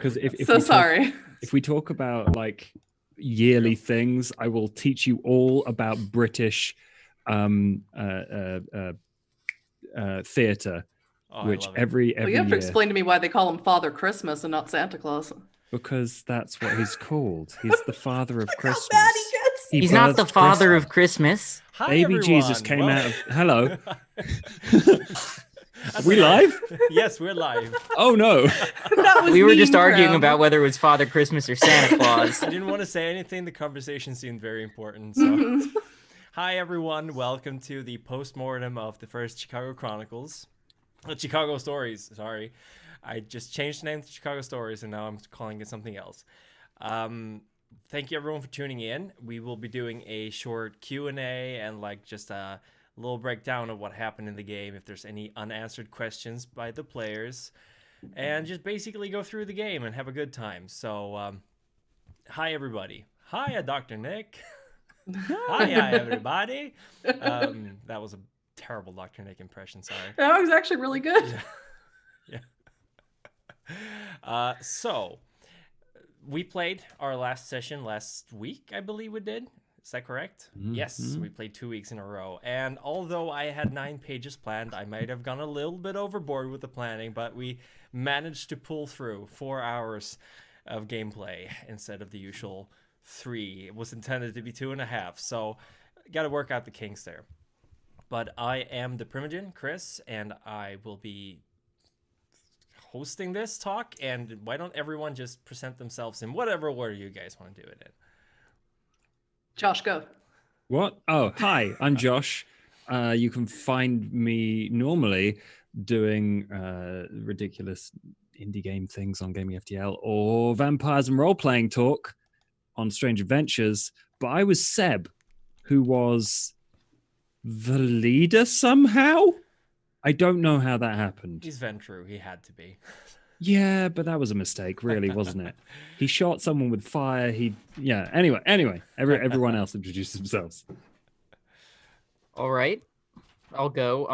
because if we talk about like yearly things, I will teach you all about British theatre, which every you have year. to explain to me why they call him Father Christmas and not Santa Claus. Because that's what he's called. He's the father of Christmas. How bad he gets. He's not the father of Christmas. Hi, Baby everyone. Jesus came out of... Hello. Are we okay. live? Yes, we're live. Oh, no. We were just arguing about whether it was Father Christmas or Santa Claus. I didn't want to say anything. The conversation seemed very important. So, hi, everyone. Welcome to the post-mortem of the first Chicago Chronicles. Chicago Stories, sorry. I just changed the name to Chicago Stories, and now I'm calling it something else. Thank you, everyone, for tuning in. We will be doing a short Q&A and just a little breakdown of what happened in the game, if there's any unanswered questions by the players, and just basically go through the game and have a good time. So, hi, everybody. Hi, Dr. Nick. Hi, everybody. That was a terrible Dr. Nick impression, sorry. That was actually really good. Yeah. So we played our last session last week, I believe we did. Is that correct? Mm-hmm. Yes, we played 2 weeks in a row. And although I had 9 pages planned, I might have gone a little bit overboard with the planning, but we managed to pull through 4 hours of gameplay instead of the usual 3. It was intended to be 2.5, so got to work out the kinks there. But I am the Primogen, Chris, and I will be hosting this talk. And why don't everyone just present themselves in whatever order you guys want to do it in? Josh, go. What? Oh, hi, I'm Josh. You can find me normally doing ridiculous indie game things on Gaming FTL or Vampires and Role-Playing Talk on Strange Adventures. But I was Seb, who was the leader somehow. I don't know how that happened. He's Ventru. He had to be. Yeah, but that was a mistake, really, wasn't it? He shot someone with fire. Anyway, everyone else introduced themselves. All right, I'll go.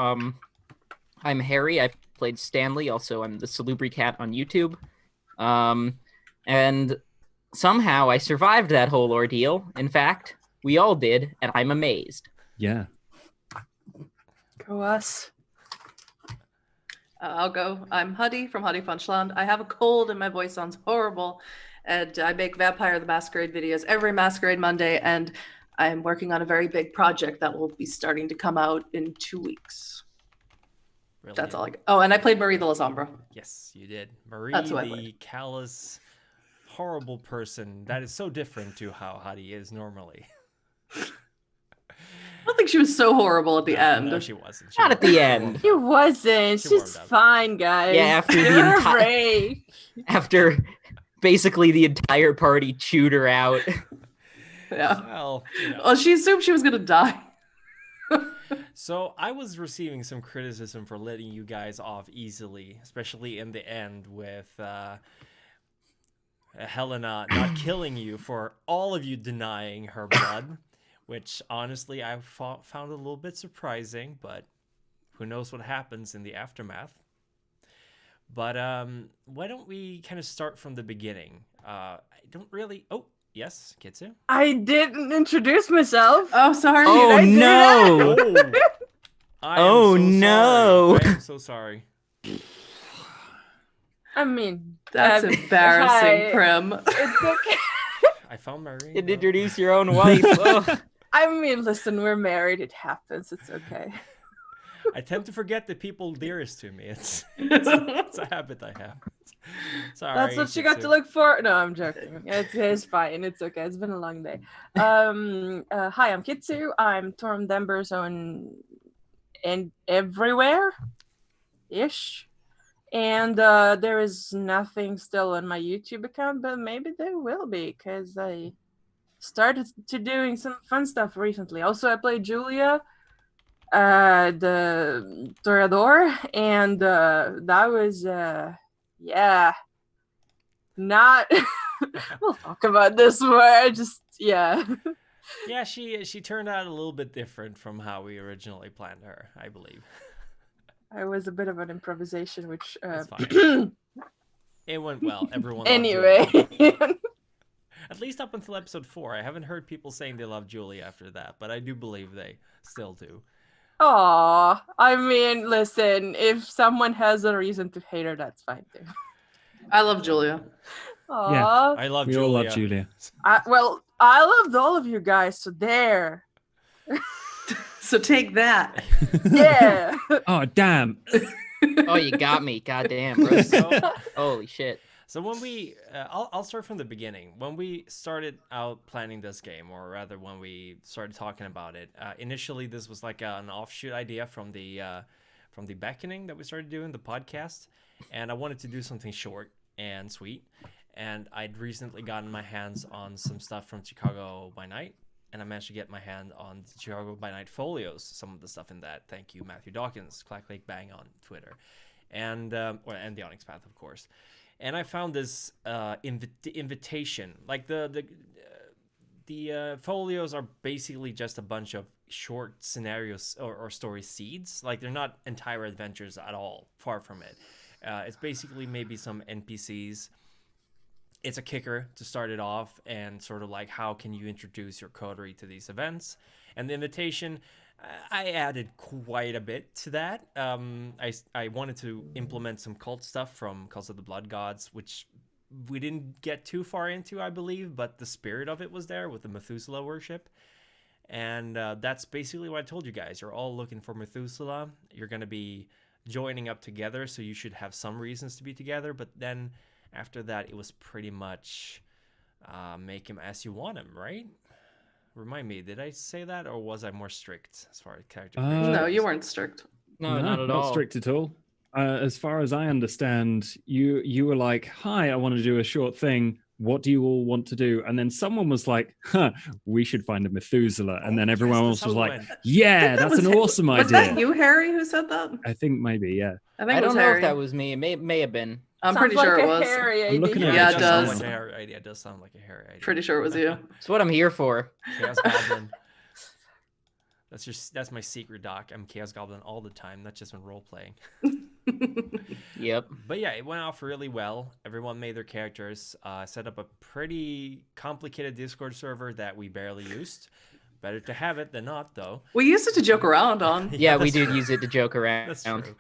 I'm Harry. I played Stanley. Also, I'm the Salubri Cat on YouTube. And somehow I survived that whole ordeal. In fact, we all did, and I'm amazed. Yeah. Go us. I'll go. I'm Huddy from Huddy Funchland. I have a cold and my voice sounds horrible. And I make Vampire the Masquerade videos every Masquerade Monday. And I'm working on a very big project that will be starting to come out in 2 weeks. Brilliant. That's all I got. Oh, and I played Marie the Lasombra. Yes, you did. Marie, that's the callous, horrible person. That is so different to how Huddy is normally. I don't think she was so horrible at the end. No, she wasn't. Not at the end. She wasn't. She's fine, guys. Yeah, after basically the entire party chewed her out. Yeah. Well, she assumed she was going to die. So I was receiving some criticism for letting you guys off easily, especially in the end with Helena not killing you for all of you denying her blood. Which, honestly, I found a little bit surprising, but who knows what happens in the aftermath. But why don't we kind of start from the beginning? I don't really... Oh, yes, Kitsu? I didn't introduce myself. Oh, sorry. Oh, no. No. I am so sorry. I mean... That's embarrassing, Prim. It's okay. I found Marie. Didn't introduce your own wife. Oh. I mean, listen, we're married. It happens. It's okay. I tend to forget the people dearest to me. It's a habit I have. Sorry. That's what you got to look for. No, I'm joking. It's fine. It's okay. It's been a long day. Hi, I'm Kitsu. I'm Torm Denver zone and everywhere-ish. And there is nothing still on my YouTube account, but maybe there will be, because I started to doing some fun stuff recently. Also, I played Julia, the Toreador, and that was, not... We'll talk about this more, Yeah, she turned out a little bit different from how we originally planned her, I believe. I was a bit of an improvisation, which... It went well. Everyone loved Anyway. Julia. At least up until episode 4. I haven't heard people saying they love Julia after that, but I do believe they still do. Aw, I mean, listen, if someone has a reason to hate her, that's fine too. I love Julia. Aw. I love We Julia. all love Julia. Well, I loved all of you guys, so there. So take that. Yeah. Oh, damn. Oh, you got me. Goddamn, bro. So, Holy shit. so when we, I'll start from the beginning. When we started out planning this game, or rather when we started talking about it, initially this was like an offshoot idea from the Beckoning that we started doing, the podcast. And I wanted to do something short and sweet. And I'd recently gotten my hands on some stuff from Chicago by Night. And I managed to get my hand on the Chicago by Night folios, some of the stuff in that. Thank you, Matthew Dawkins, Clack Lake Bang on Twitter. And and the Onyx Path, of course. And I found this invitation. Like the folios are basically just a bunch of short scenarios or story seeds. Like they're not entire adventures at all. Far from it. It's basically maybe some NPCs. It's a kicker to start it off, and sort of like how can you introduce your coterie to these events. And the invitation, I added quite a bit to that. I wanted to implement some cult stuff from Cults of the Blood Gods, which we didn't get too far into, I believe, but the spirit of it was there with the Methuselah worship. And that's basically what I told you guys. You're all looking for Methuselah. You're going to be joining up together, so you should have some reasons to be together. But then after that, it was pretty much make him as you want him, right? Remind me, did I say that, or was I more strict as far as character creation? No, you weren't strict. No, not at not all. strict at all. As far as I understand, you were like, "Hi, I want to do a short thing. What do you all want to do?" And then someone was like, "Huh, we should find a Methuselah." And then everyone else was like, "Yeah, that's an awesome Was idea." that you, Harry, who said that? I think maybe, yeah. I think I it was don't know Harry. if that was me. It may have been. I'm Sounds pretty sure like it a was. hairy I'm looking idea. at Yeah, it it does sound does. like a Harry idea. It does sound like a Harry idea. Pretty sure it was you. It's what I'm here for. Chaos Goblin. That's my secret doc. I'm Chaos Goblin all the time, not just when role playing. Yep. But yeah, it went off really well. Everyone made their characters. Set up a pretty complicated Discord server that we barely used. Better to have it than not, though. We used it to joke around on. Yeah, we that's did true. use it to joke around, That's true.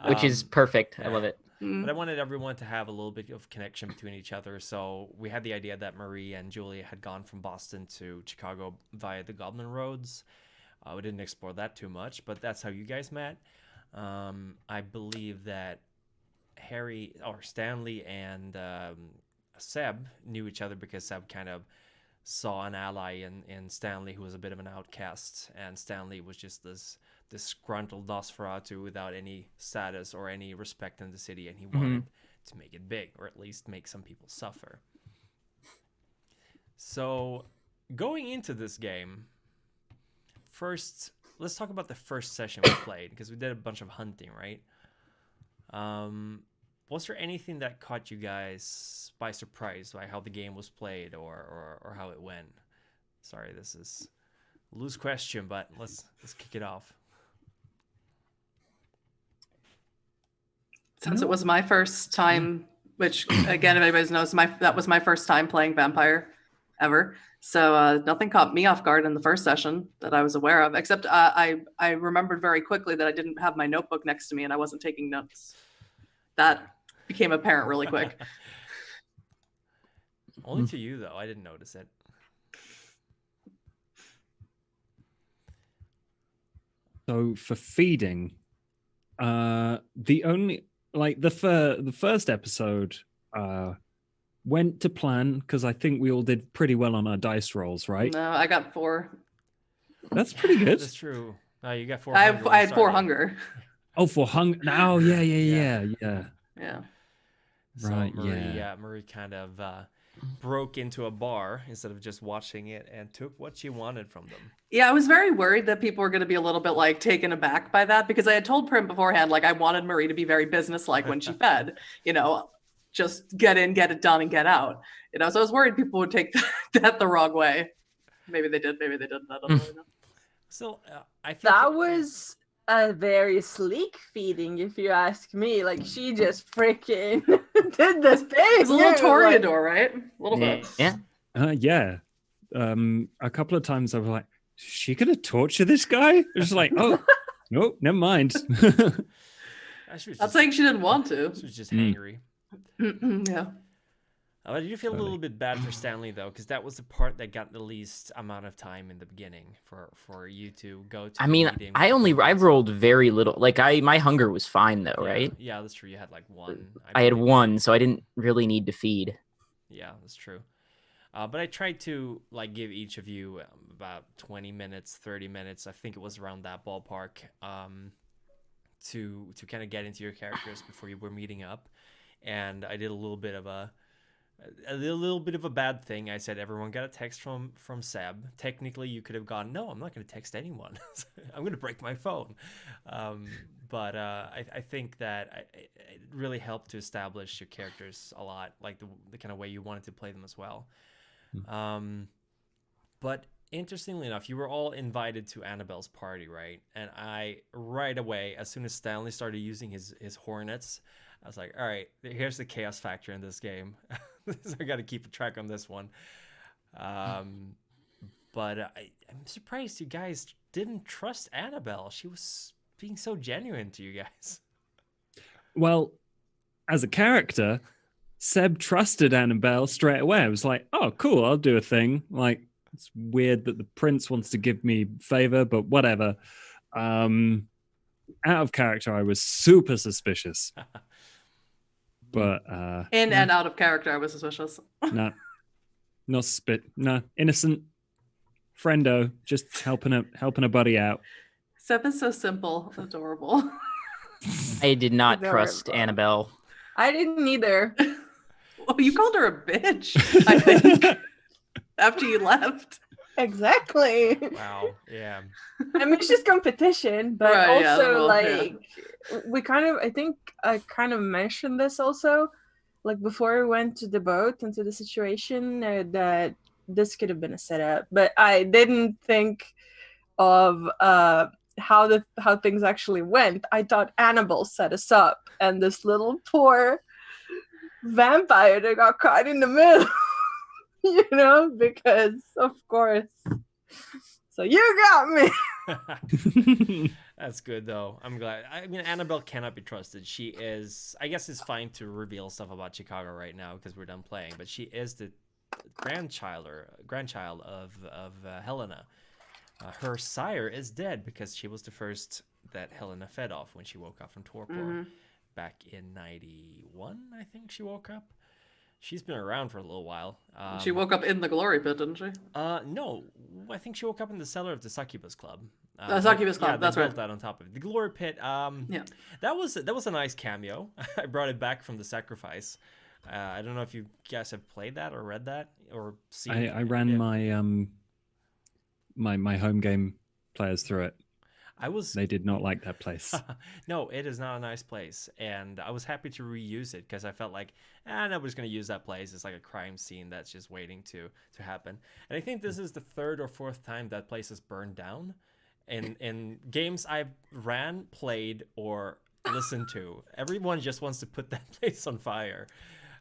which is perfect. I love it. But I wanted everyone to have a little bit of connection between each other. So we had the idea that Marie and Julia had gone from Boston to Chicago via the Goblin Roads. We didn't explore that too much, but that's how you guys met. I believe that Harry or Stanley and Seb knew each other because Seb kind of saw an ally in Stanley, who was a bit of an outcast, and Stanley was just this disgruntled Nosferatu without any status or any respect in the city, and he wanted to make it big, or at least make some people suffer. So going into this game, first, let's talk about the first session we played, because we did a bunch of hunting, right? Was there anything that caught you guys by surprise by how the game was played or how it went? Sorry, this is a loose question, but let's kick it off. Since it was my first time, which again, if anybody knows, that was my first time playing Vampire ever. So nothing caught me off guard in the first session that I was aware of, except I remembered very quickly that I didn't have my notebook next to me and I wasn't taking notes. That became apparent really quick. Only to you, though. I didn't notice it. So for feeding, the only the first episode went to plan because I think we all did pretty well on our dice rolls, right? No, I got 4. That's pretty good. That's true. You got 4. I had 4 hunger. Oh, for hunger. Oh, yeah. Yeah. So Right, Marie kind of broke into a bar instead of just watching it and took what she wanted from them. Yeah, I was very worried that people were going to be a little bit like taken aback by that, because I had told Prim beforehand, like I wanted Marie to be very businesslike when she fed, just get in, get it done, and get out. So I was worried people would take that the wrong way. Maybe they did, maybe they didn't. I don't really know. So I think That was a very sleek feeding, if you ask me. Like, she just freaking did this thing. It's a little like- Toreador, right? A little bit. Yeah. Yeah. A couple of times I was like, she gonna torture this guy? It was like, oh, no, never mind. She was Not just, saying she didn't want to. she was just Mm. hangry. Yeah. I do feel a little bit bad for Stanley though, because that was the part that got the least amount of time in the beginning for you to go to. I the mean, meeting I with I the- rolled very little. Like my hunger was fine though, Yeah, right? Yeah, that's true. You had like one. I had believe. one, so I didn't really need to feed. Yeah, that's true. But I tried to like give each of you about 20 minutes, 30 minutes. I think it was around that ballpark. To kind of get into your characters before you were meeting up, and I did a little bit of a bad thing. I said everyone got a text from Seb. Technically, you could have gone, no, I'm not going to text anyone. I'm going to break my phone. But I think that it really helped to establish your characters a lot, like the kind of way you wanted to play them as well. But interestingly enough, you were all invited to Annabelle's party, right? And I, right away, as soon as Stanley started using his hornets, I was like, all right, here's the chaos factor in this game. I got to keep a track on this one. But I'm surprised you guys didn't trust Annabelle. She was being so genuine to you guys. Well, as a character, Seb trusted Annabelle straight away. I was like, oh, cool, I'll do a thing. Like, it's weird that the prince wants to give me favor, but whatever. Out of character, I was super suspicious. But In and out of character, I was suspicious. no, innocent friendo, just helping a buddy out. Seb is so simple, adorable. I did not Adorable. trust Annabelle. I didn't either. Well, you called her a bitch, I think, after you left. Exactly. Wow. Yeah. I mean, it's just competition, but Right, yeah, also well, yeah. like I think I kind of mentioned this also, like before we went to the boat and to the situation, that this could have been a setup, but I didn't think of how things actually went. I thought Annabelle set us up, and this little poor vampire that got caught in the middle. You know, because of course. So you got me. That's good though. I'm glad. I mean, Annabelle cannot be trusted. She is. I guess it's fine to reveal stuff about Chicago right now because we're done playing. But she is the grandchild of Helena. Her sire is dead because she was the first that Helena fed off when she woke up from torpor back in '91. I think she woke up. She's been around for a little while. She woke up in the glory pit, didn't she? No, I think she woke up in the cellar of the Succubus Club. The Succubus Club, Yeah, that's they right. built that on top of it. The glory pit. Yeah. That was a nice cameo. I brought it back from the sacrifice. I don't know if you guys have played that or read that or seen. I ran Yeah. my home game players through it. They did not like that place. No, it is not a nice place, and I was happy to reuse it because I felt like nobody's going to use that place. It's like a crime scene that's just waiting to happen. And I think this is the third or fourth time that place is burned down. In games I've ran, played, or listened to, everyone just wants to put that place on fire.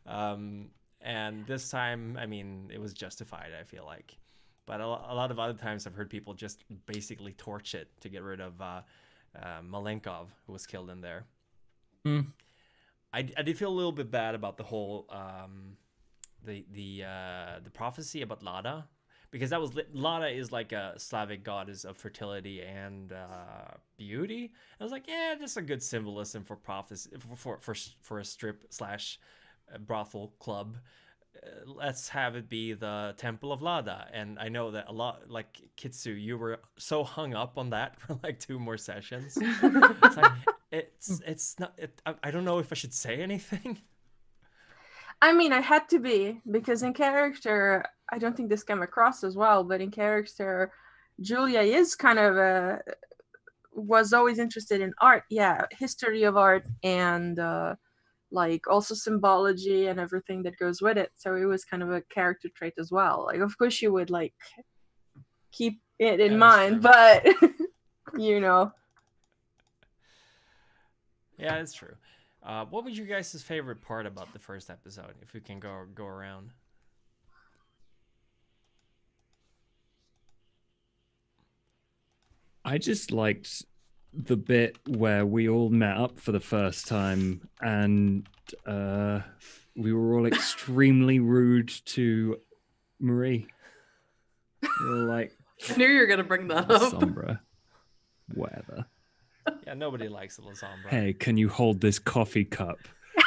And this time, I mean, it was justified, I feel like. But a lot of other times I've heard people just basically torch it to get rid of Malenkov, who was killed in there. I did feel a little bit bad about the whole the prophecy about Lada, because that was Lada is like a Slavic goddess of fertility and beauty. I was like, yeah, just a good symbolism for prophecy for a strip / brothel club. Let's have it be the Temple of Lada. And I know that a lot, like Kitsu, you were so hung up on that for like 2 more sessions. It's like, it's not. I don't know if I should say anything. I mean, I had to be, because in character, I don't think this came across as well, but in character, Julia is kind of was always interested in art. Yeah, history of art and like also symbology and everything that goes with it. So it was kind of a character trait as well. Like, of course, you would like keep it in mind, but you know. Yeah, it's true. What was your guys' favorite part about the first episode? If we can go around. I just liked the bit where we all met up for the first time and we were all extremely rude to Marie. We were like, I knew you were gonna bring that up. Sombra, whatever. Yeah, nobody likes the Lasombra. Hey, can you hold this coffee cup?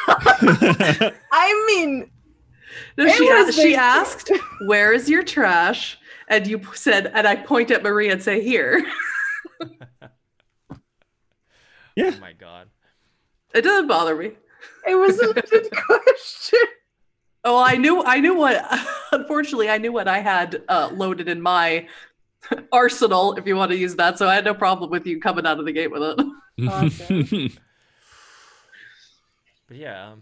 I mean, No, she asked, "Where is your trash?" And you said, and I point at Marie and say, "Here." Yeah. Oh my god. It doesn't bother me. it was a legit question. Oh, I knew what. Unfortunately, I knew what I had loaded in my arsenal, if you want to use that. So I had no problem with you coming out of the gate with it. Awesome. But yeah,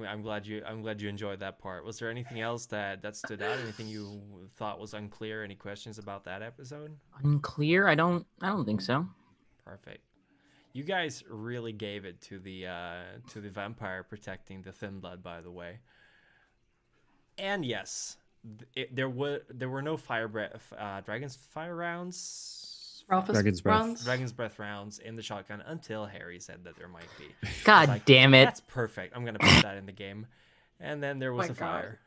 I'm glad you enjoyed that part. Was there anything else that stood out? Anything you thought was unclear? Any questions about that episode? Unclear? I don't think so. Perfect. You guys really gave it to the vampire protecting the thin blood, by the way. And yes, there were no dragon's fire rounds. Dragon's breath. Rounds? Dragon's breath rounds in the shotgun until Harry said that there might be. God Like, damn it. That's perfect. I'm gonna put that in the game. And then there was My a fire.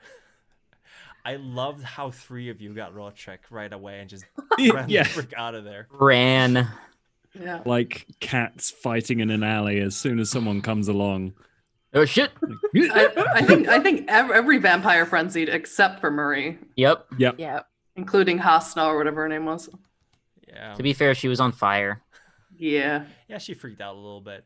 I loved how 3 of you got raw check right away and just ran Yeah. the frick out of there. Ran. Yeah. Like cats fighting in an alley as soon as someone comes along. Oh shit. I think every vampire frenzied except for Marie, Yep. Yep. Yeah. including Hasna or whatever her name was. Yeah. To be fair, she was on fire. Yeah. Yeah, she freaked out a little bit.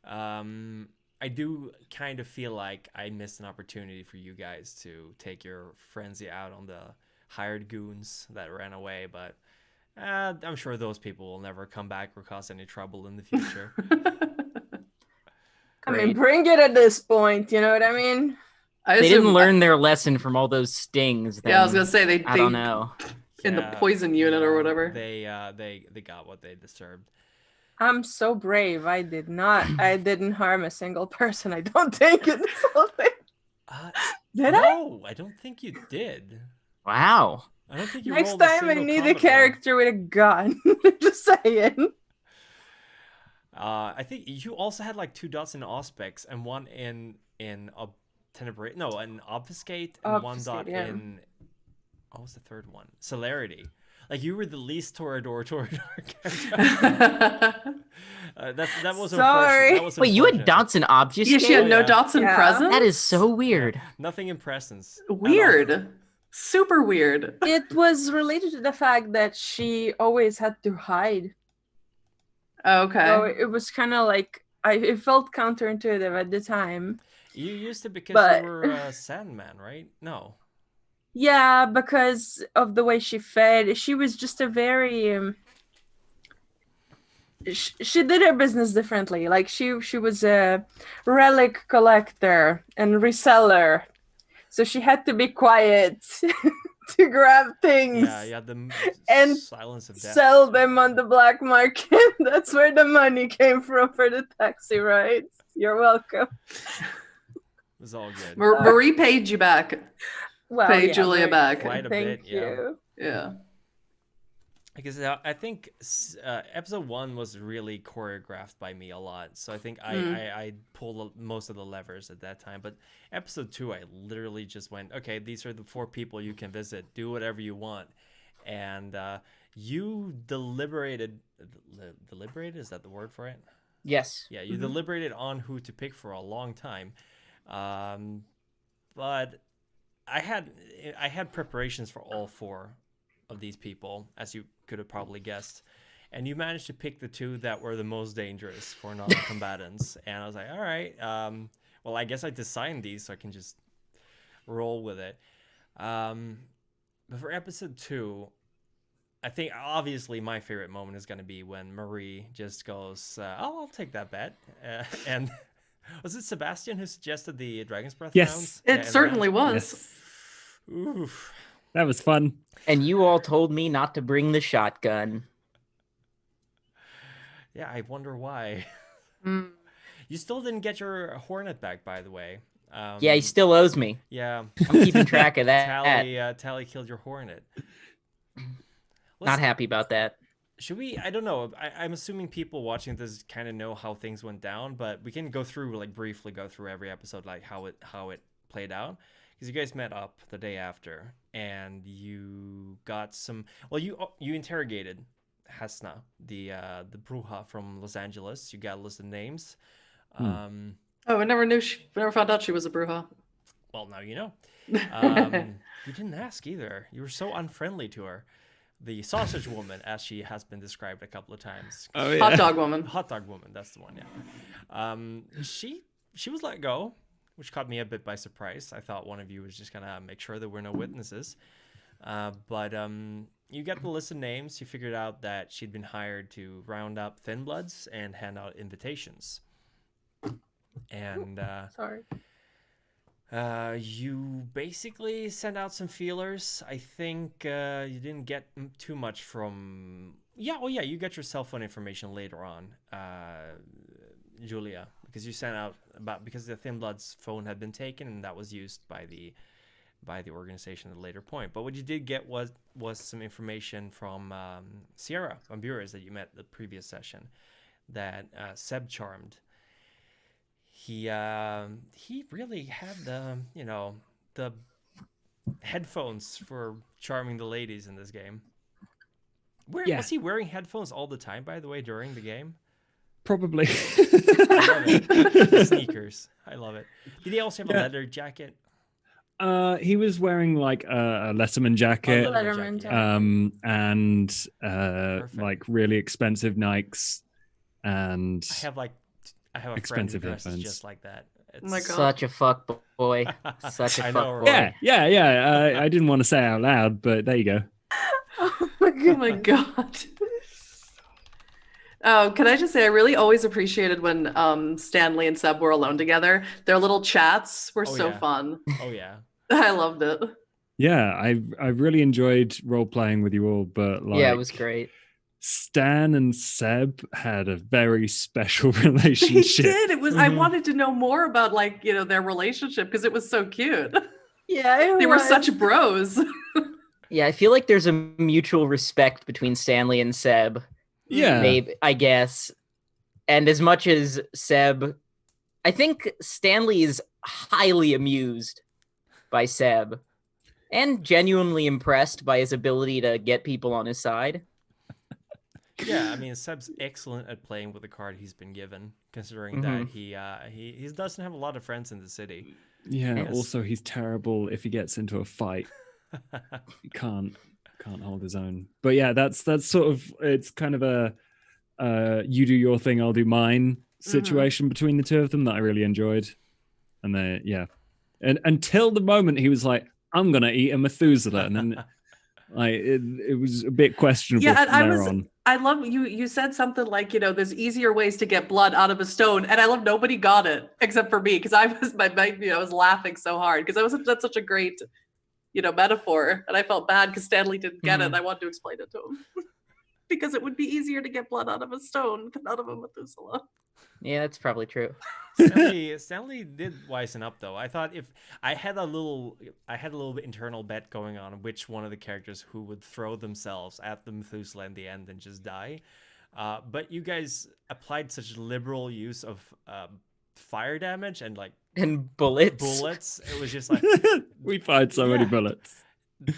I do kind of feel like I missed an opportunity for you guys to take your frenzy out on the hired goons that ran away, but I'm sure those people will never come back or cause any trouble in the future. I mean, Great. bring it at this point. You know what I mean? I They assume- didn't learn their lesson from all those stings. Then, Yeah, I was gonna say they I don't know. in the poison unit or whatever. They got what they deserved. I'm so brave. I didn't harm a single person. I don't think in this whole thing. Did I? No, I don't think you did. Wow. I don't think you Next rolled a time I single need a combat roll. character with a gun. Just saying. I think you also had like 2 dots in Auspex and 1 in Tenebrate. No, an Obfuscate and 1 dot Obfuscate, yeah. in. What was the third one? Celerity. Like you were the least Torador character. That was Sorry. unfortunate. That was Wait, you had unfortunate. dots and objects? Yeah, she had no Yeah. dots in Yeah. presence. That is so weird. Nothing in presence. at all. weird. Super weird. It was related to the fact that she always had to hide. Okay. So it was kind of like it felt counterintuitive at the time. You used it because But- you were a Sandman, right? No. Yeah, because of the way she fed. She was just a very she did her business differently. Like she was a relic collector and reseller. So she had to be quiet to grab things. Yeah, you had the And silence of death. sell them on the black market. That's where the money came from for the taxi rides. You're welcome. It was all good. Marie paid you back. Well, Pay yeah, Julia very back. good. Quite a Thank bit, yeah. you. Yeah. Because I think episode 1 was really choreographed by me a lot, so I think I pulled most of the levers at that time. But episode 2, I literally just went, okay, these are the 4 people you can visit. Do whatever you want, and you deliberated. Deliberated, is that the word for it? Yes. Yeah, you deliberated on who to pick for a long time, but I had preparations for all 4 of these people, as you could have probably guessed, and you managed to pick the 2 that were the most dangerous for non-combatants. And I was like, all right, well, I guess I designed these so I can just roll with it. But for episode 2, I think obviously my favorite moment is going to be when Marie just goes, I'll take that bet. And was it Sebastian who suggested the Dragon's Breath Yes. rounds? It and certainly was. Yes. Oof. That was fun. And you all told me not to bring the shotgun. Yeah, I wonder why. Mm. You still didn't get your Hornet back, by the way. Yeah, he still owes me. Yeah. I'm keeping track of that. Tally killed your Hornet. Not happy about that. Should we? I don't know. I'm assuming people watching this kind of know how things went down, but we can briefly go through every episode, like how it played out. Because you guys met up the day after, and you got some. Well, you interrogated Hasna, the Bruja from Los Angeles. You got a list of names. Oh, I never found out she was a Bruja. Well, now you know. You didn't ask either. You were so unfriendly to her. The sausage woman, as she has been described a couple of times. Oh, yeah. Hot dog woman. Hot dog woman, that's the one, yeah. She was let go, which caught me a bit by surprise. I thought one of you was just gonna make sure there were no witnesses. But you get the list of names. You figured out that she'd been hired to round up thin bloods and hand out invitations. And Sorry. you basically sent out some feelers. I think you didn't get too much from... you got your cell phone information later on, Julia, because you sent out because the Thin Blood's phone had been taken, and that was used by the organization at a later point. But what you did get was some information from Sierra from Buras that you met the previous session that Seb charmed. He really had the headphones for charming the ladies in this game. Was he wearing headphones all the time, by the way, during the game? Probably. I love it. Sneakers. I love it. Did he also have a leather jacket? He was wearing like a Letterman jacket, Letterman jacket. and like really expensive Nikes, and I have a expensive friend who dresses headphones. just like that. It's... Oh my God. Such a fuck boy. Such a I fuck know, boy. right? Yeah. I didn't want to say it out loud, but there you go. Oh my God. Can I just say I really always appreciated when Stanley and Seb were alone together. Their little chats were so fun. Oh yeah. I loved it. Yeah, I really enjoyed role playing with you all, but Yeah, it was great. Stan and Seb had a very special They relationship. did. It was. I wanted to know more about their relationship because it was so cute. Yeah, They were such bros. Yeah, I feel like there's a mutual respect between Stanley and Seb. Yeah. Maybe, I guess. And as much as Seb, I think Stanley is highly amused by Seb and genuinely impressed by his ability to get people on his side. Yeah, I mean, Seb's excellent at playing with the card he's been given, considering that he doesn't have a lot of friends in the city. Yeah, Yes. also he's terrible if he gets into a fight. He can't hold his own. But yeah, that's sort of, it's kind of a you do your thing, I'll do mine situation between the two of them that I really enjoyed. And and until the moment he was like, I'm gonna eat a Methuselah, and then it was a bit questionable from there on. I love you said something like, there's easier ways to get blood out of a stone, and I love nobody got it except for me, because I was laughing so hard because that's such a great metaphor, and I felt bad because Stanley didn't get it, and I wanted to explain it to him. Because it would be easier to get blood out of a stone than out of a Methuselah. Yeah, that's probably true. Stanley did wisen up though. I thought if I had a little internal bet going on which one of the characters who would throw themselves at the Methuselah in the end and just die. But you guys applied such liberal use of fire damage and bullets. It was just like we fired so many bullets.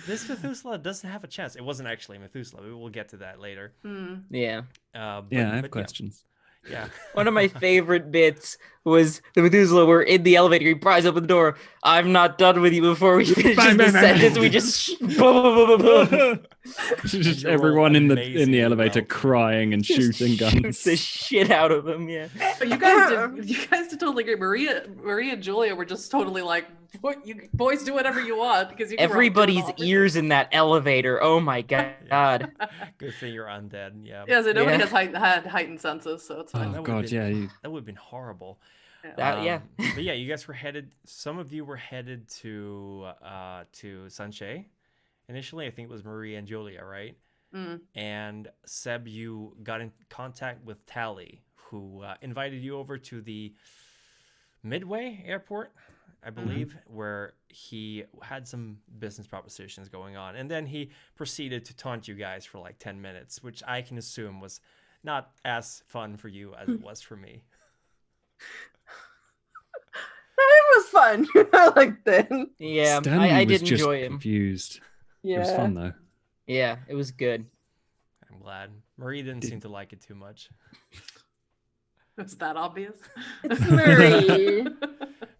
This Methuselah doesn't have a chance. It wasn't actually Methuselah. We will get to that later. Yeah. I have questions. Yeah. One of my favorite bits was the Methuselah were in the elevator. He pries open the door. I'm not done with you before we finish the sentence. We just just everyone in the elevator crying and shooting guns. Shoots the shit out of them. Yeah. But you guys did totally agree. Maria and Julia were just totally like, "What, you boys do whatever you want," because everybody's ears in that elevator. Oh my god. Good thing you're undead. Yeah. Yeah, so nobody has heightened senses, so it's fine. Oh god, that would have been horrible. But yeah, you guys were headed. Some of you were headed to Sanche. Initially, I think it was Maria and Julia, right? And Seb, you got in contact with Tally, who invited you over to the Midway airport, I believe, where he had some business propositions going on. And then he proceeded to taunt you guys for like 10 minutes, which I can assume was not as fun for you as it was for me. It was fun. I liked it. Yeah, Stanley I was did just enjoy him. confused. Yeah. It was fun though. Yeah, it was good. I'm glad. Marie didn't seem to like it too much. It's that obvious. It's Marie.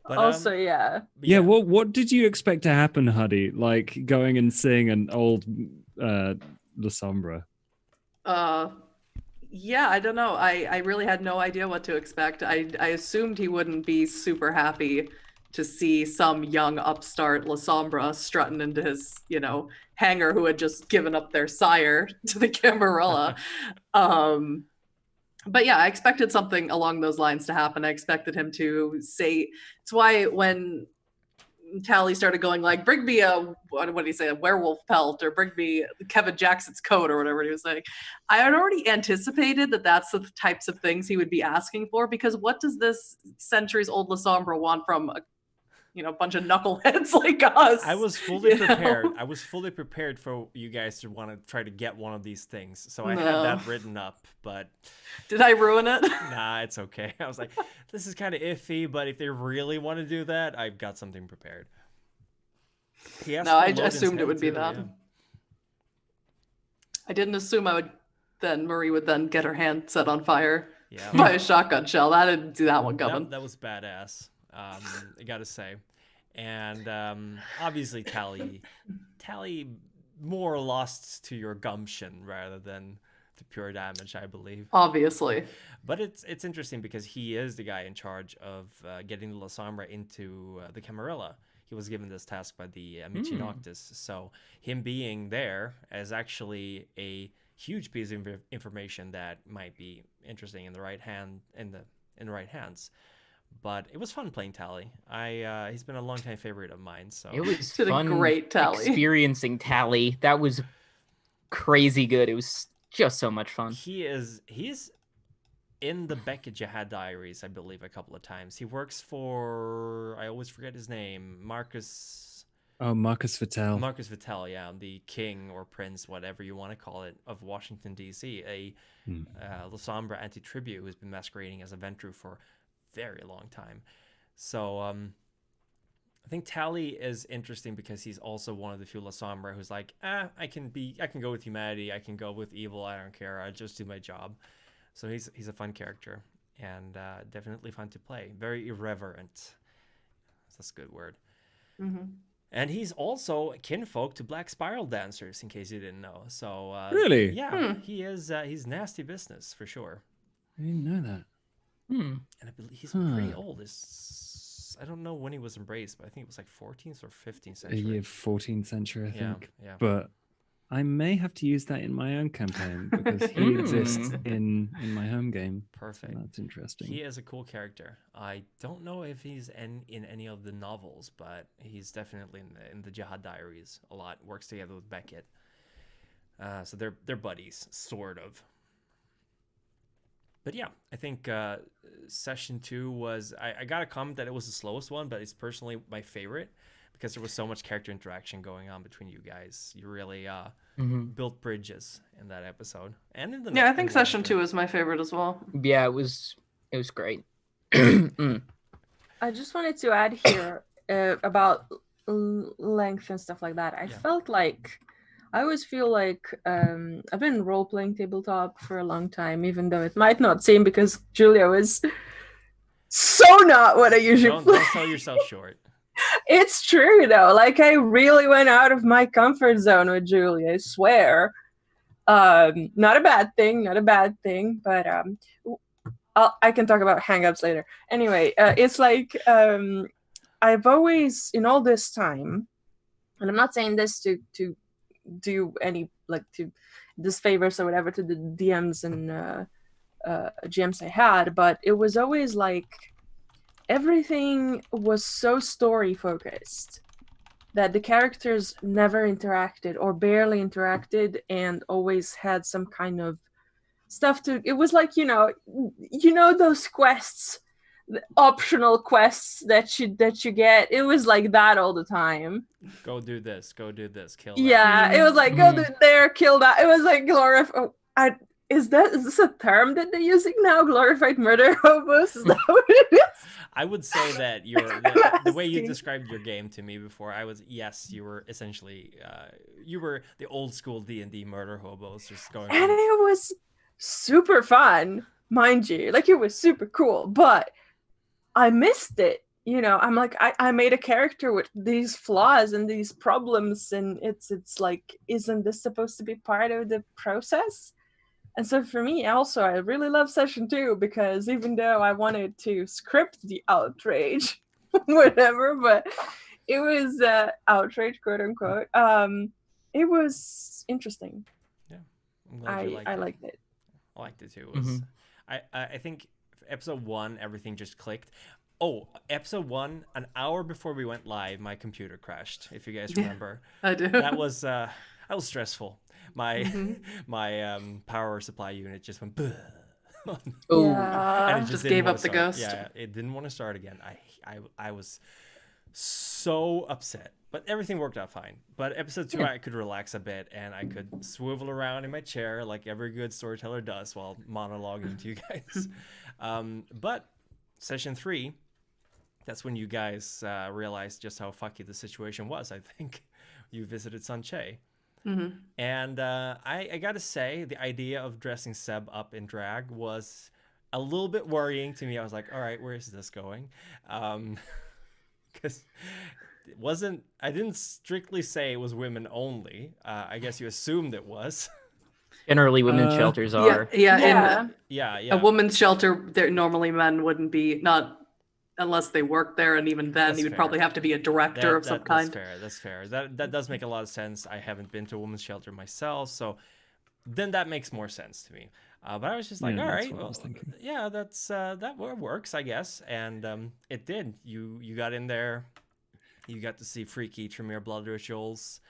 But, Also, yeah. Yeah, what did you expect to happen, Huddy? Like going and seeing an old La Sombra? Yeah, I don't know. I really had no idea what to expect. I assumed he wouldn't be super happy to see some young upstart La Sombra strutting into his, hangar who had just given up their sire to the Camarilla. But yeah, I expected something along those lines to happen. I expected him to say, it's why when Tally started going like, bring me what did he say, a werewolf pelt, or bring me Kevin Jackson's coat, or whatever he was saying. I had already anticipated that that's the types of things he would be asking for, because what does this centuries-old La Sombra want from a bunch of knuckleheads like us? I was fully prepared. I was fully prepared for you guys to want to try to get one of these things. So I had that written up, but... Did I ruin it? Nah, it's okay. I was like, this is kind of iffy, but if they really want to do that, I've got something prepared. No, I assumed it would be that. Yeah. I didn't assume Marie would then get her hand set on fire by a shotgun shell. I didn't see that one coming. That was badass. I gotta say. And obviously Tally more lost to your gumption rather than to pure damage, I believe. Obviously. But it's interesting because he is the guy in charge of getting the La Sombra into the Camarilla. He was given this task by the mini-Chronicle. So him being there is actually a huge piece of information that might be interesting in the right hands. But it was fun playing Tally. He's been a longtime favorite of mine. So it was fun a great Tally. Experiencing Tally. That was crazy good. It was just so much fun. He's in the Beckett Jihad Diaries, I believe, a couple of times. He works for, I always forget his name, Marcus Vittel. Marcus Vittel, yeah, the king or prince, whatever you want to call it, of Washington, D.C., a La Sombra anti-tribute who's been masquerading as a Ventru for very long time. So I think Tally is interesting because he's also one of the few La Sombra who's like, I can go with humanity, I can go with evil, I don't care, I just do my job. So he's a fun character and definitely fun to play. Very irreverent. That's a good word. Mm-hmm. And he's also kinfolk to Black Spiral Dancers, in case you didn't know. So really, yeah, he is. He's nasty business for sure. I didn't know that. And I believe he's pretty old. I don't know when he was embraced, but I think it was like 14th or 15th century. Yeah, 14th century, I think. Yeah. But I may have to use that in my own campaign because he exists in my home game. Perfect. So that's interesting. He is a cool character. I don't know if he's in any of the novels, but he's definitely in the Jihad Diaries a lot. Works together with Beckett. So they're buddies, sort of. But yeah, I think session 2 was... I got a comment that it was the slowest one, but it's personally my favorite because there was so much character interaction going on between you guys. You really built bridges in that episode. And in the I think session 2 is my favorite as well. Yeah, it was great. I just wanted to add here about length and stuff like that. I felt like... I always feel like I've been role-playing tabletop for a long time, even though it might not seem because Julia was so not what I usually play. Don't sell yourself short. It's true, though. Like, I really went out of my comfort zone with Julia, I swear. Not a bad thing, but I can talk about hang-ups later. Anyway, it's like I've always, in all this time, and I'm not saying this to do any to disfavors or whatever to the DMs and GMs I had, but it was always like everything was so story focused that the characters never interacted or barely interacted and always had some kind of stuff to. It was like those quests, the optional quests that you get. It was like that all the time. Go do this, kill that. Yeah, it was like go there, kill that. It was like is this a term that they're using now? Glorified murder hobos? Is that what it is? I would say that the way you described your game to me before, you were essentially you were the old school D&D murder hobos just going. And it was super fun, mind you. Like, it was super cool, but I missed it. I'm like, I made a character with these flaws and these problems, and it's like, isn't this supposed to be part of the process? And so for me, also, I really love session 2 because even though I wanted to script the outrage, whatever, but it was outrage, quote unquote. It was interesting. Yeah, I'm glad you liked it. I liked it. I liked it too. It was, I think episode 1, everything just clicked. Oh, episode 1, an hour before we went live, my computer crashed. If you guys remember, I do. That was stressful. My power supply unit just went. Oh, Yeah. And it Just didn't gave wanna up the start. ghost. Yeah, it didn't want to start again. I was so upset, but everything worked out fine. But episode 2, I could relax a bit and I could swivel around in my chair like every good storyteller does while monologuing to you guys. But session 3, that's when you guys realized just how fucky the situation was. I think you visited Sanche. Mm-hmm. And I gotta say, the idea of dressing Seb up in drag was a little bit worrying to me. I was like, all right, where is this going? Because I didn't strictly say it was women only. I guess you assumed it was. generally, women's shelters are. Yeah. Yeah. A woman's shelter, there normally men wouldn't be, not unless they work there, and even then, That's you would fair. probably have to be a director of some kind. That's fair. That does make a lot of sense. I haven't been to a women's shelter myself, so then that makes more sense to me. But I was just like, all right, well, yeah, that works, I guess, and it did. You got in there, you got to see freaky Tremere blood rituals,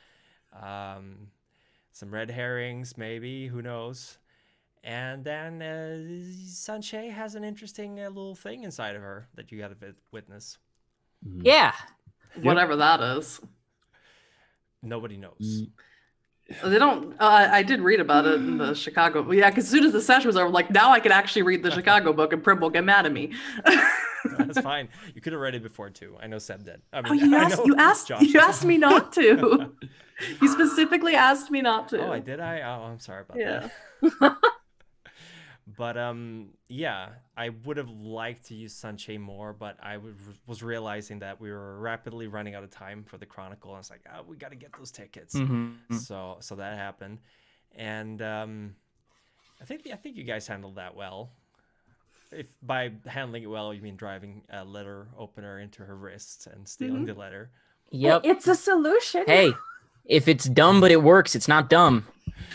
some red herrings, maybe, who knows. And then Sanche has an interesting little thing inside of her that you got to witness. Yeah. Whatever that is. Nobody knows. They don't. I did read about it in the Chicago. Yeah, because as soon as the session was over, I'm like, now I can actually read the Chicago book, and Prim will get mad at me. That's fine. You could have read it before too. I know Seb did. I mean, you asked me not to. You specifically asked me not to. Oh, I did. I'm sorry about that. Yeah. But yeah, I would have liked to use Sanche more, but I was realizing that we were rapidly running out of time for the Chronicle, and I was like, we got to get those tickets. Mm-hmm. So that happened, and I think you guys handled that well. If by handling it well you mean driving a letter opener into her wrists and stealing the letter. Yep. It's a solution. Hey, if it's dumb but it works, it's not dumb.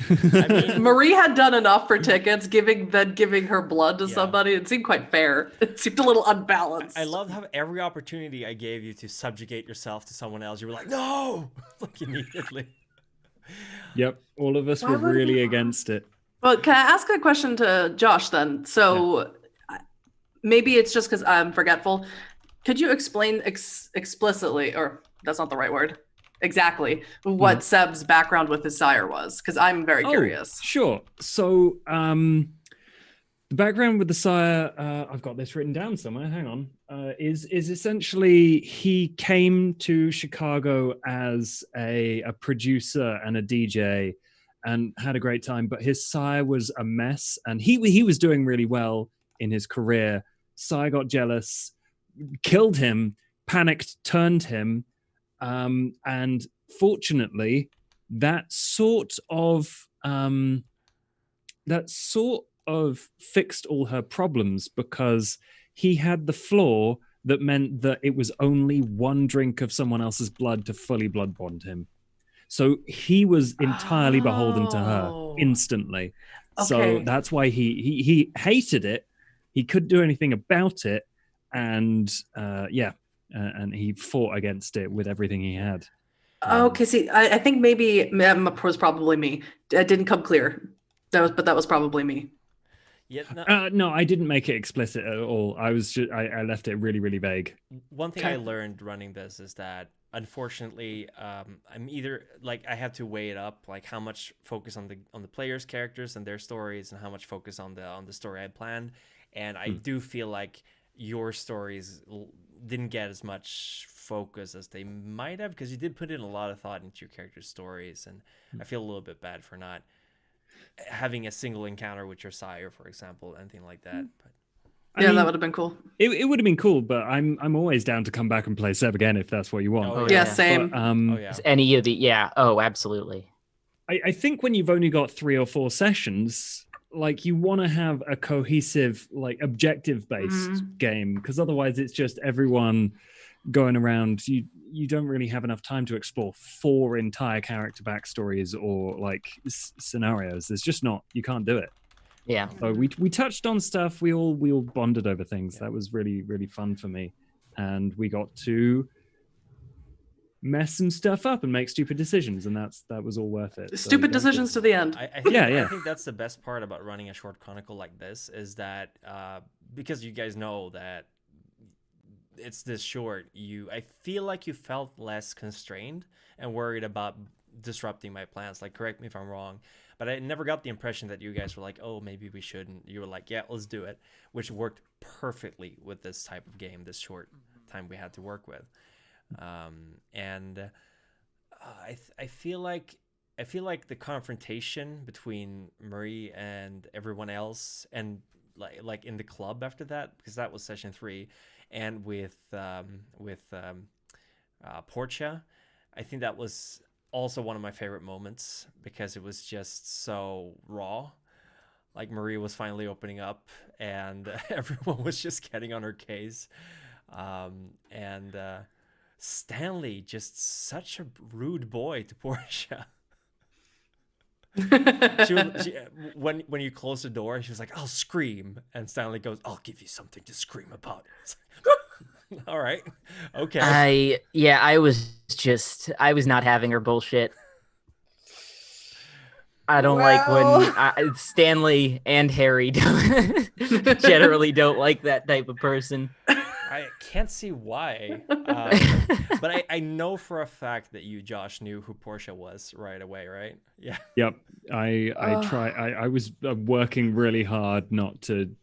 I mean, Marie had done enough for tickets, giving her blood to somebody. It seemed quite fair. It seemed a little unbalanced. I loved how every opportunity I gave you to subjugate yourself to someone else, you were like, no, like immediately. Yep, all of us were really against it. Well, can I ask a question to Josh then? So maybe it's just because I'm forgetful. Could you explain explicitly, or that's not the right word, exactly what Seb's background with his sire was? Because I'm very curious. Sure. So the background with the sire, I've got this written down somewhere. Hang on. Is essentially he came to Chicago as a producer and a DJ and had a great time, but his sire was a mess, and he was doing really well in his career. Sire got jealous, killed him, panicked, turned him. And fortunately, that sort of fixed all her problems, because he had the flaw that meant that it was only one drink of someone else's blood to fully blood bond him. So he was entirely beholden to her instantly. Okay. So that's why he hated it. He couldn't do anything about it. And and he fought against it with everything he had. Okay, see, I think maybe it was probably me. It didn't come clear. That was probably me. Yeah, no, No, I didn't make it explicit at all. I left it really, really vague. one thing Okay. I learned running this is that unfortunately, I'm either like I have to weigh it up, like how much focus on the players' characters and their stories, and how much focus on the story I planned. And I do feel like your stories didn't get as much focus as they might have, because you did put in a lot of thought into your characters' stories, and I feel a little bit bad for not having a single encounter with your sire, for example, anything like that. But I Yeah, mean, that would have been cool. it would have been cool, but I'm always down to come back and play Seb again if that's what you want. Oh, Yeah, yeah. same. But, oh yeah, Any of the absolutely. I think when you've only got 3 or 4 sessions, like you want to have a cohesive, like objective-based game, because otherwise it's just everyone going around. You don't really have enough time to explore 4 entire character backstories or like scenarios. There's just not. You can't do it. Yeah. So we touched on stuff. We all bonded over things. That was really, really fun for me, and we got to mess some stuff up and make stupid decisions, and that was all worth it. So Stupid don't decisions give- to the end. I think, Yeah. I think that's the best part about running a short chronicle like this, is that because you guys know that it's this short, I feel like you felt less constrained and worried about disrupting my plans. Like, correct me if I'm wrong, but I never got the impression that you guys were like, oh, maybe we shouldn't. You were like, yeah, let's do it, which worked perfectly with this type of game, this short time we had to work with. I feel like the confrontation between Marie and everyone else, and like in the club after that, because that was session 3, and with Portia, I think that was also one of my favorite moments, because it was just so raw. Like, Marie was finally opening up, and everyone was just getting on her case, and Stanley, just such a rude boy to Portia. When you close the door, she was like, "I'll scream," and Stanley goes, "I'll give you something to scream about." All right, okay. I was not having her bullshit. I don't like when Stanley and Harry generally don't like that type of person. I can't see why, but I know for a fact that you, Josh, knew who Portia was right away, right? Yeah. Yep. I was working really hard not to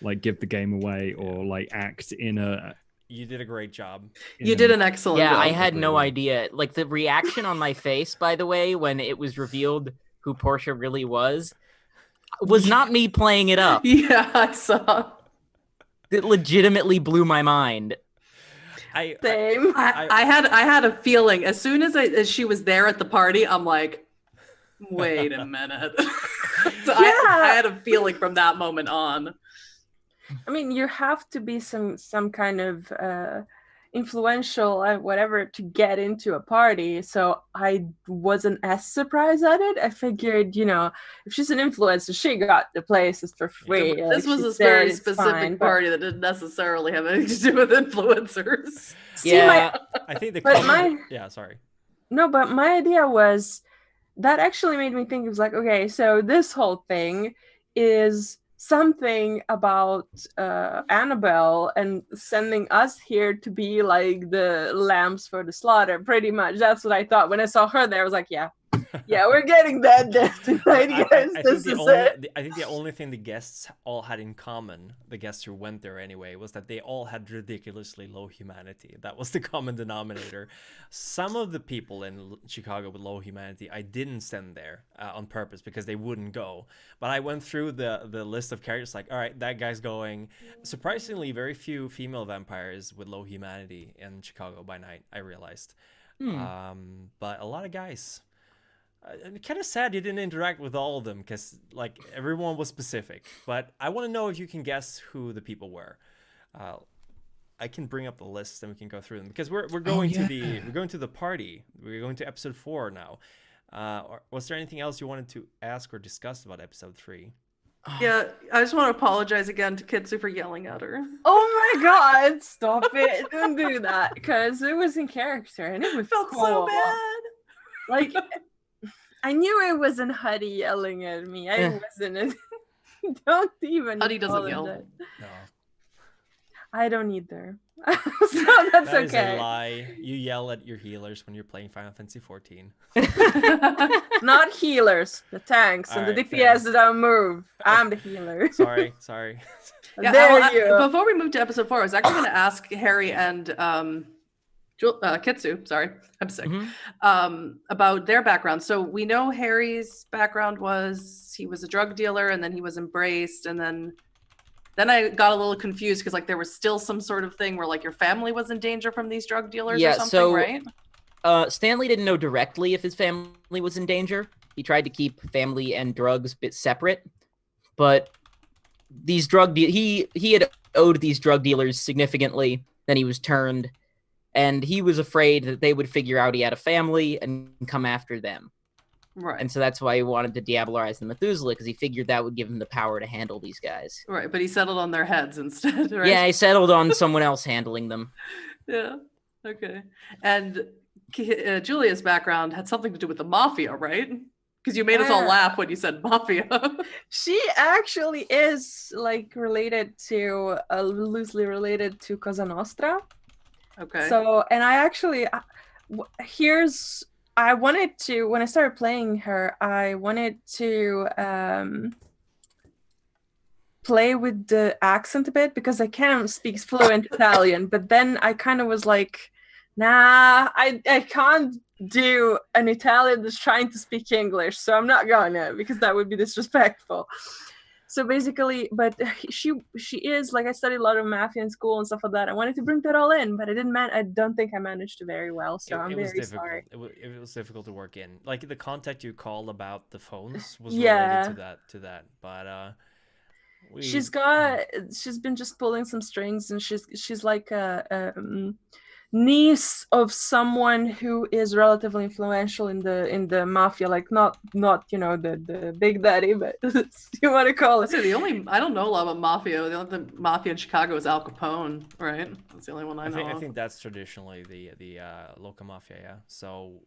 like give the game away or like act in a. You did a great job. You did an excellent Yeah, job. I had no idea. Like, the reaction on my face, by the way, when it was revealed who Portia really was not me playing it up. Yeah, I saw. It legitimately blew my mind. Same. I had a feeling as soon as she was there at the party, I'm like, wait a minute. So I had a feeling from that moment on. I mean, you have to be some kind of influential whatever to get into a party, so I wasn't as surprised at it. I figured, if she's an influencer, she got the places for free. Yeah, like, this was she a said, very it's specific fine, party that didn't necessarily have anything to do with influencers. Yeah, I think the But but my idea was that actually made me think. It was like, okay, so this whole thing is something about Annabelle and sending us here to be like the lambs for the slaughter. Pretty much, that's what I thought when I saw her there. I was like, yeah, we're getting that death tonight, guys. I think the only thing the guests all had in common, the guests who went there anyway, was that they all had ridiculously low humanity. That was the common denominator. Some of the people in Chicago with low humanity, I didn't send there on purpose because they wouldn't go. But I went through the list of characters, like, all right, that guy's going. Surprisingly, very few female vampires with low humanity in Chicago by night, I realized. But a lot of guys. I'm kind of sad you didn't interact with all of them, because like everyone was specific. But I want to know if you can guess who the people were. I can bring up the list and we can go through them, because we're going to the party. We're going to episode 4 now. Or was there anything else you wanted to ask or discuss about episode 3? Yeah, I just want to apologize again to Kitsu for yelling at her. Oh my god, stop it. Don't do that, because it was in character and it was Felt cool. so bad. Like, I knew it wasn't Huddy yelling at me. I wasn't. Don't even Huddy doesn't call him yell. that. No, I don't either. So that's that is okay. a lie. You yell at your healers when you're playing Final Fantasy 14. Not healers, the tanks and the Alright, DPS fair. that don't move. I'm the healer. Sorry. Yeah, There you go. before we move to episode 4, I was actually going to ask Harry and Kitsu, sorry, I'm sick, about their background. So we know Harry's background was he was a drug dealer, and then he was embraced, and then I got a little confused because like there was still some sort of thing where like your family was in danger from these drug dealers or something, right? Stanley didn't know directly if his family was in danger. He tried to keep family and drugs a bit separate, but these he had owed these drug dealers significantly. Then he was turned, and he was afraid that they would figure out he had a family and come after them. Right. And so that's why he wanted to diabolarize the Methuselah, because he figured that would give him the power to handle these guys. Right, but he settled on their heads instead, right? Yeah, he settled on someone else handling them. Yeah. Okay. And Julia's background had something to do with the mafia, right? Because you made us all laugh when you said mafia. She actually is like related to loosely related to Cosa Nostra. Okay. So, and I actually I wanted to, when I started playing her, I wanted to play with the accent a bit because I can't speak fluent Italian, but then I kind of was like, nah, I can't do an Italian that's trying to speak English, so I'm not gonna, because that would be disrespectful. So basically, but she is, like, I studied a lot of mafia in school and stuff like that. I wanted to bring that all in, but I don't think I managed to very well, so I'm very sorry. It was difficult to work in. Like, the contact you called about the phones was Yeah. related to that. But she's been just pulling some strings, and she's like a niece of someone who is relatively influential in the mafia, like not the big daddy, but you want to call it. So I don't know a lot about mafia. The mafia in Chicago is Al Capone, right? That's the only one I know. I think that's traditionally the local mafia, yeah. So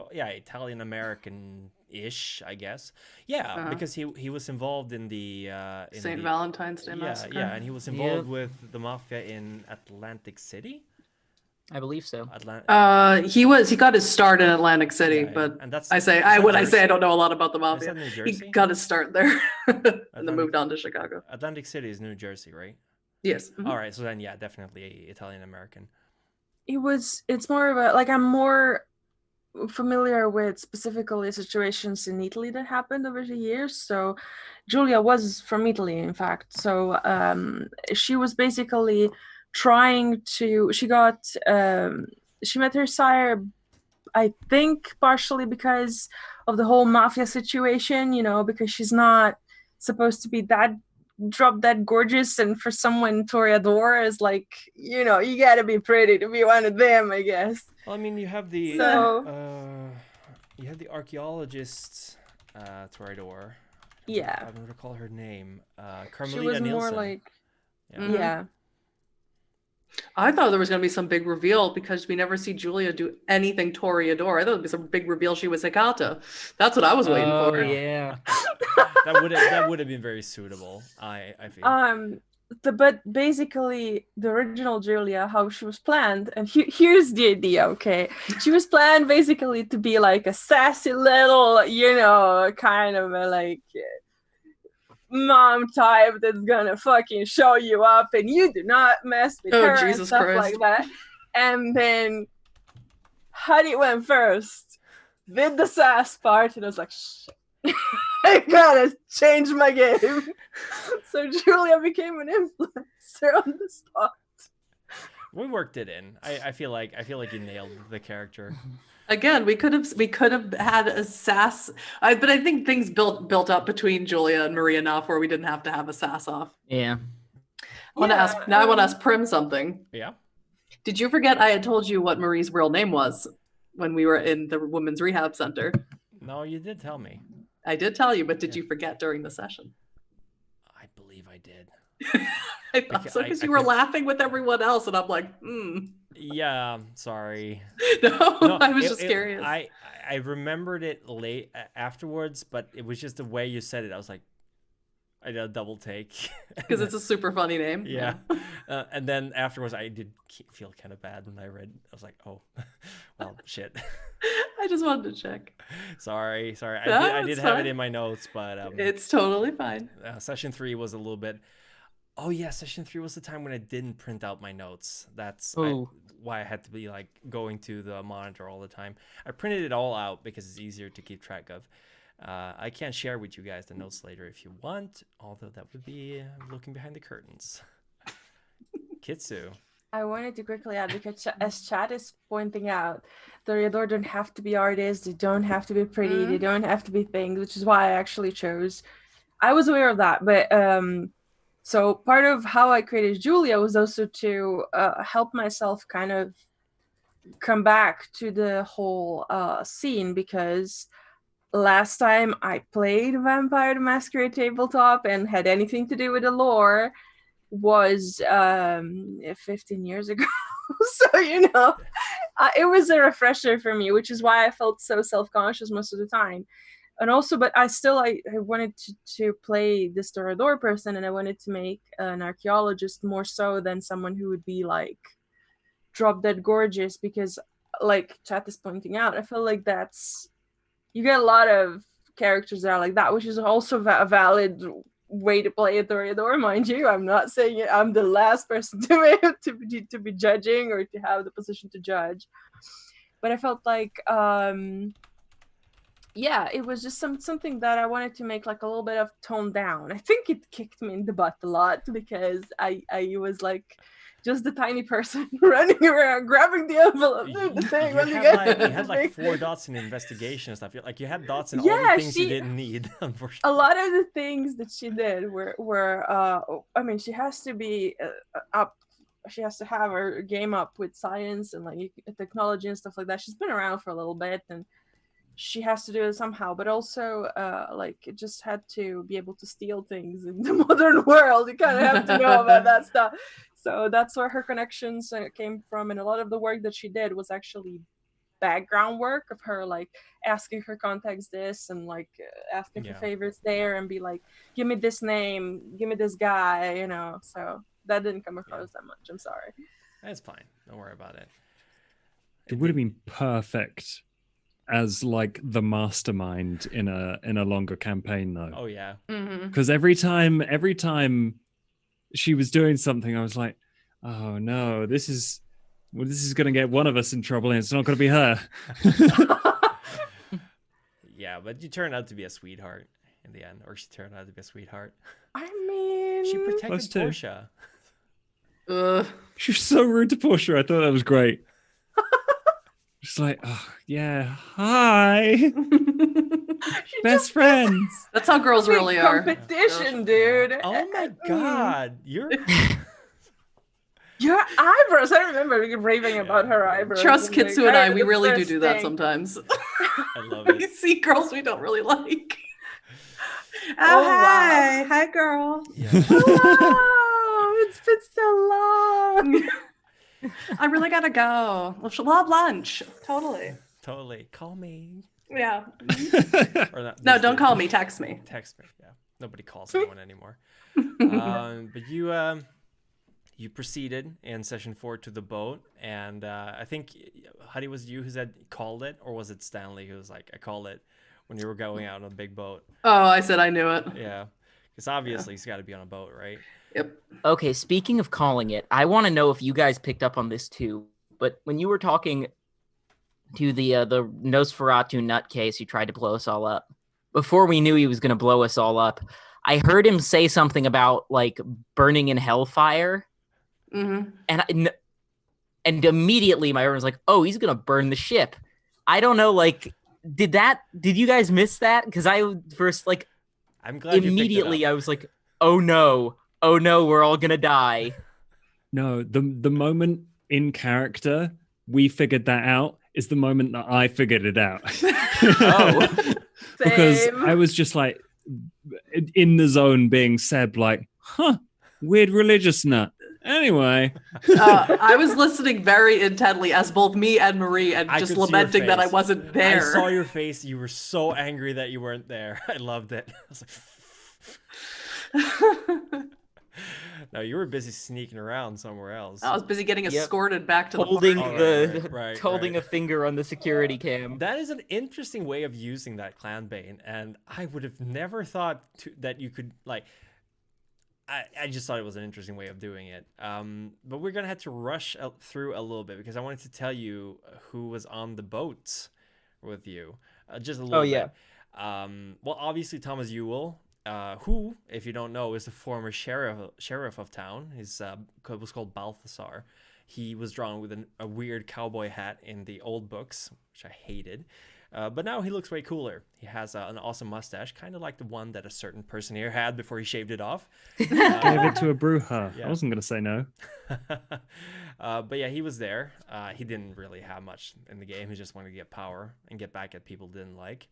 Italian American-ish, I guess. Yeah, because he was involved in the St. Valentine's Day massacre. Yeah, and he was involved with the mafia in Atlantic City. I believe so. He got his start in Atlantic City, but and that's I say I don't know a lot about the mafia. New Jersey? He got his start there and then moved on to Chicago. Atlantic City is New Jersey, right? Yes. Mm-hmm. All right, so then definitely Italian American. It's more of a, like, I'm more familiar with specifically situations in Italy that happened over the years. So Julia was from Italy, in fact. So she was basically she met her sire, I think partially because of the whole mafia situation, because she's not supposed to be that drop dead gorgeous, and for someone Toreador is like, you gotta be pretty to be one of them, I guess. Well, I mean, you have the archaeologist Toreador. Yeah, I don't recall her name. Carmelita she was Nielsen. more like yeah. I thought there was going to be some big reveal because we never see Julia do anything Toreador. I thought it would be some big reveal she was Hecata. That's what I was waiting for. Yeah. that would have been very suitable. I feel. But basically the original Julia, how she was planned, and here's the idea, okay? She was planned basically to be like a sassy little, kind of a like mom type that's gonna fucking show you up and you do not mess with her Jesus and stuff Christ. like that. And then Huddy went first, did the sass part, and I was like, shit, I gotta change my game. So Julia became an influencer on the spot. We worked it in. I feel like you nailed the character. Again, we could have had a sass, but I think things built up between Julia and Maria enough where we didn't have to have a sass off. Yeah. I want to ask Prim something. Yeah. Did you forget I had told you what Marie's real name was when we were in the women's rehab center? No, you did tell me. I did tell you, but did you forget during the session? I believe I did. I thought so, because you were laughing with everyone else, and I'm like, Yeah, sorry. No, I was just curious. I remembered it late afterwards, but it was just the way you said it. I was like, I did a double take. Because it's a super funny name. Yeah. And then afterwards, I did feel kind of bad when I read. I was like, oh, well, shit. I just wanted to check. Sorry. No, I did it's have it fine. in my notes, but It's totally fine. session 3 was a little bit. Oh yeah, session 3 was the time when I didn't print out my notes. That's why I had to be like going to the monitor all the time. I printed it all out because it's easier to keep track of. I can share with you guys the notes later if you want, although that would be looking behind the curtains. Kitsu. I wanted to quickly add, because as Chad is pointing out, the Toreador don't have to be artists, they don't have to be pretty, they don't have to be things, which is why I actually chose. I was aware of that, but so part of how I created Julia was also to help myself kind of come back to the whole scene, because last time I played Vampire the Masquerade tabletop and had anything to do with the lore was 15 years ago. So, you know, it was a refresher for me, which is why I felt so self-conscious most of the time. And also, but I wanted to play this Toreador person, and I wanted to make an archaeologist more so than someone who would be like drop dead gorgeous, because like Chat is pointing out, I feel like you get a lot of characters that are like that, which is also a valid way to play a Toreador, mind you. I'm not saying I'm the last person to be judging or to have the position to judge, but I felt like yeah, it was just something that I wanted to make like a little bit of tone down. I think it kicked me in the butt a lot, because I was like just the tiny person running around grabbing the envelope. You had like 4 dots in investigation and stuff. Like you had dots in all the things you didn't need, unfortunately. A lot of the things that she did were I mean, she has to be up. She has to have her game up with science and like technology and stuff like that. She's been around for a little bit, and she has to do it somehow, but also like it just had to be able to steal things in the modern world. You kind of have to know about that stuff. So that's where her connections came from, and a lot of the work that she did was actually background work of her like asking her contacts this and like asking for favors there, and be like, give me this name, give me this guy, you know. So that didn't come across that much. I'm sorry. That's fine. Don't worry about it. It would have been perfect as like the mastermind in a longer campaign though. Oh yeah. Because every time she was doing something, I was like, oh no, this is gonna get one of us in trouble, and it's not gonna be her. Yeah, but you turned out to be a sweetheart in the end, or she turned out to be a sweetheart. I mean, she protected Portia. She was so rude to Portia. I thought that was great. Just like, oh yeah, hi, best friends. That's how girls really are. Competition, dude. Oh my god, your eyebrows. I remember raving about her eyebrows. Trust Kitsu and I, we really do that sometimes. I love it. We see girls we don't really like. Oh, hi. wow. Hi, girl. Yeah. Oh, it's been so long. I really gotta go. We'll have lunch. Totally. Call me. Yeah. Or not, No, don't call me. Text me. Text me. Yeah. Nobody calls anyone anymore. But you proceeded in session 4 to the boat, and I think Huddy, was you who said called it, or was it Stanley who was like, I called it when you were going out on a big boat? Oh, I said I knew it. Yeah. Because obviously he's got to be on a boat, right? Yep. Okay, speaking of calling it, I want to know if you guys picked up on this too. But when you were talking to the Nosferatu nutcase who tried to blow us all up, before we knew he was going to blow us all up, I heard him say something about like burning in hellfire, and immediately my brain was like, "Oh, he's going to burn the ship." I don't know, like, did you guys miss that? Because I first like, I'm glad immediately I was like, "Oh no, we're all gonna die." No, the moment in character we figured that out is the moment that I figured it out. Oh. Because I was just like in the zone being Seb, like, weird religious nut. Anyway. I was listening very intently as both me and Marie, and just lamenting that I wasn't there. I saw your face. You were so angry that you weren't there. I loved it. I was like, No, you were busy sneaking around somewhere else. I was busy getting Yep. escorted back to Holding the Oh, party. right, holding right. a finger on the security cam. That is an interesting way of using that clan bane, and I would have never thought that you could like. I just thought it was an interesting way of doing it. But we're gonna have to rush through a little bit because I wanted to tell you who was on the boat with you, just a little bit. Well, obviously Thomas Ewell, who, if you don't know, is the former sheriff of town. His was called Balthasar. He was drawn with a weird cowboy hat in the old books, which I hated. But now he looks way cooler. He has an awesome mustache, kind of like the one that a certain person here had before he shaved it off. Gave it to a Bruja. Yeah. I wasn't going to say no. But yeah, he was there. He didn't really have much in the game. He just wanted to get power and get back at people didn't like.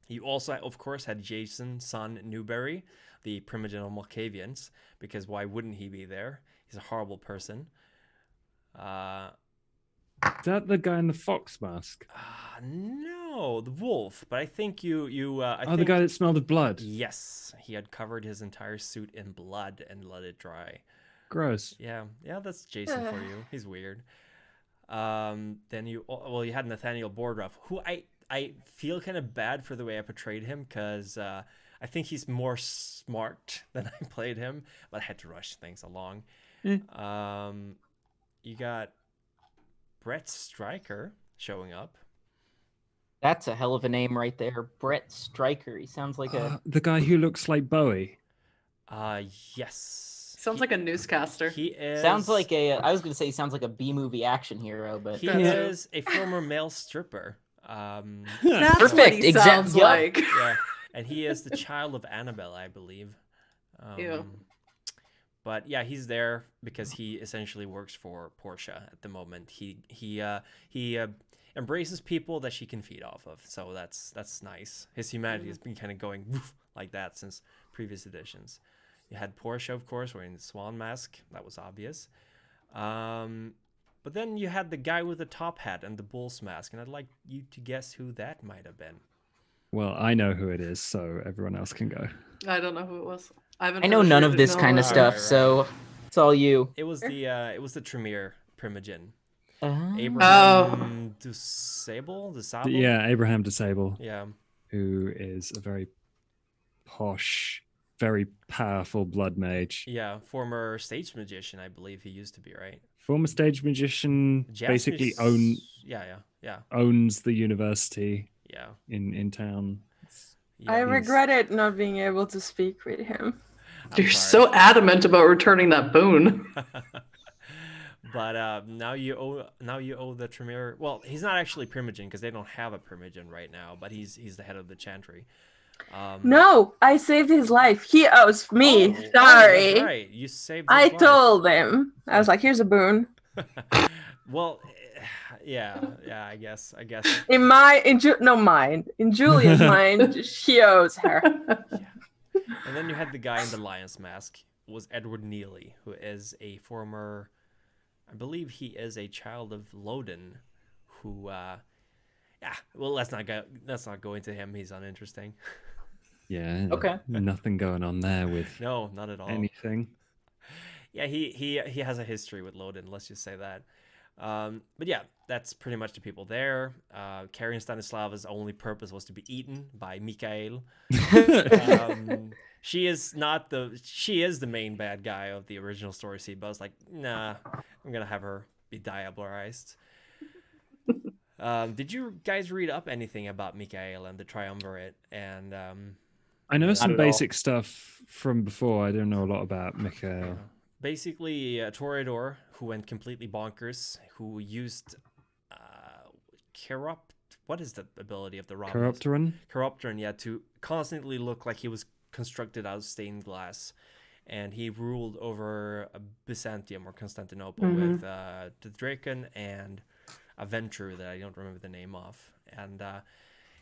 You also, of course, had Jason, son Newberry, the Primogen of Malkavians, because why wouldn't he be there? He's a horrible person. Is that the guy in the fox mask? No, the wolf. But I think I The think, guy that smelled of blood. Yes, he had covered his entire suit in blood and let it dry. Gross. Yeah, that's Jason for you. He's weird. Then you had Nathaniel Bordruff, who I feel kind of bad for the way I portrayed him because I think he's more smart than I played him, but I had to rush things along. You got Brett Stryker showing up. That's a hell of a name right there, Brett Stryker. He sounds like a The guy who looks like Bowie. Yes. Sounds like a newscaster. He is. sounds like a. I was gonna say he sounds like a B-movie action hero, but He is a former male stripper. That's Perfect, what he sounds yep. like. Yeah, and he is the child of Annabelle, I believe. Ew. But yeah, he's there because he essentially works for Portia at the moment. He embraces people that she can feed off of, so that's nice. His humanity has been kind of going woof, like that since previous editions. You had Portia, of course, wearing the swan mask. That was obvious. But then you had the guy with the top hat and the bull's mask, and I'd like you to guess who that might have been. Well, I know who it is, so everyone else can go. I don't know who it was. I I know none of this kind of stuff, Right. so it's all you. It was the Tremere Primogen. Oh. Abraham Dusable? Yeah, Abraham Disable, Yeah. who is a very posh, very powerful blood mage. Yeah, former stage magician, I believe he used to be, right? Former stage magician, basically owns the university Yeah. in town. I Yeah. regretted not being able to speak with him. I'm You're sorry. so adamant about returning that boon. But now you owe the Tremere. Well, he's not actually Primogen because they don't have a Primogen right now, but he's the head of the Chantry. No, I saved his life. He owes me. Oh, Sorry. that's right. You saved. I his life. told him. I was like, here's a boon. Well, yeah, I guess. In Julia's mind, she owes her. And then you had the guy in the lion's mask was Edward Neely, who is a former, I believe he is a child of Loden, who, well, let's not go into him. He's uninteresting. Yeah. Okay. Nothing going on there with No, not at all. anything. Yeah, he has a history with Loden. Let's just say that. But yeah, that's pretty much the people there. Carrie and Stanislava's only purpose was to be eaten by Mikael. She is the main bad guy of the original story seed, but I was like, nah, I'm gonna have her be diablerized. Did you guys read up anything about Mikael and the Triumvirate? And I know some at all. basic stuff from before. I don't know a lot about Mikael. basically a Toreador who went completely bonkers, who used what is the ability of the Romulans? Corruptorin, yeah, to constantly look like he was constructed out of stained glass. And he ruled over Byzantium or Constantinople with the Draken and a Ventru that I don't remember the name of. And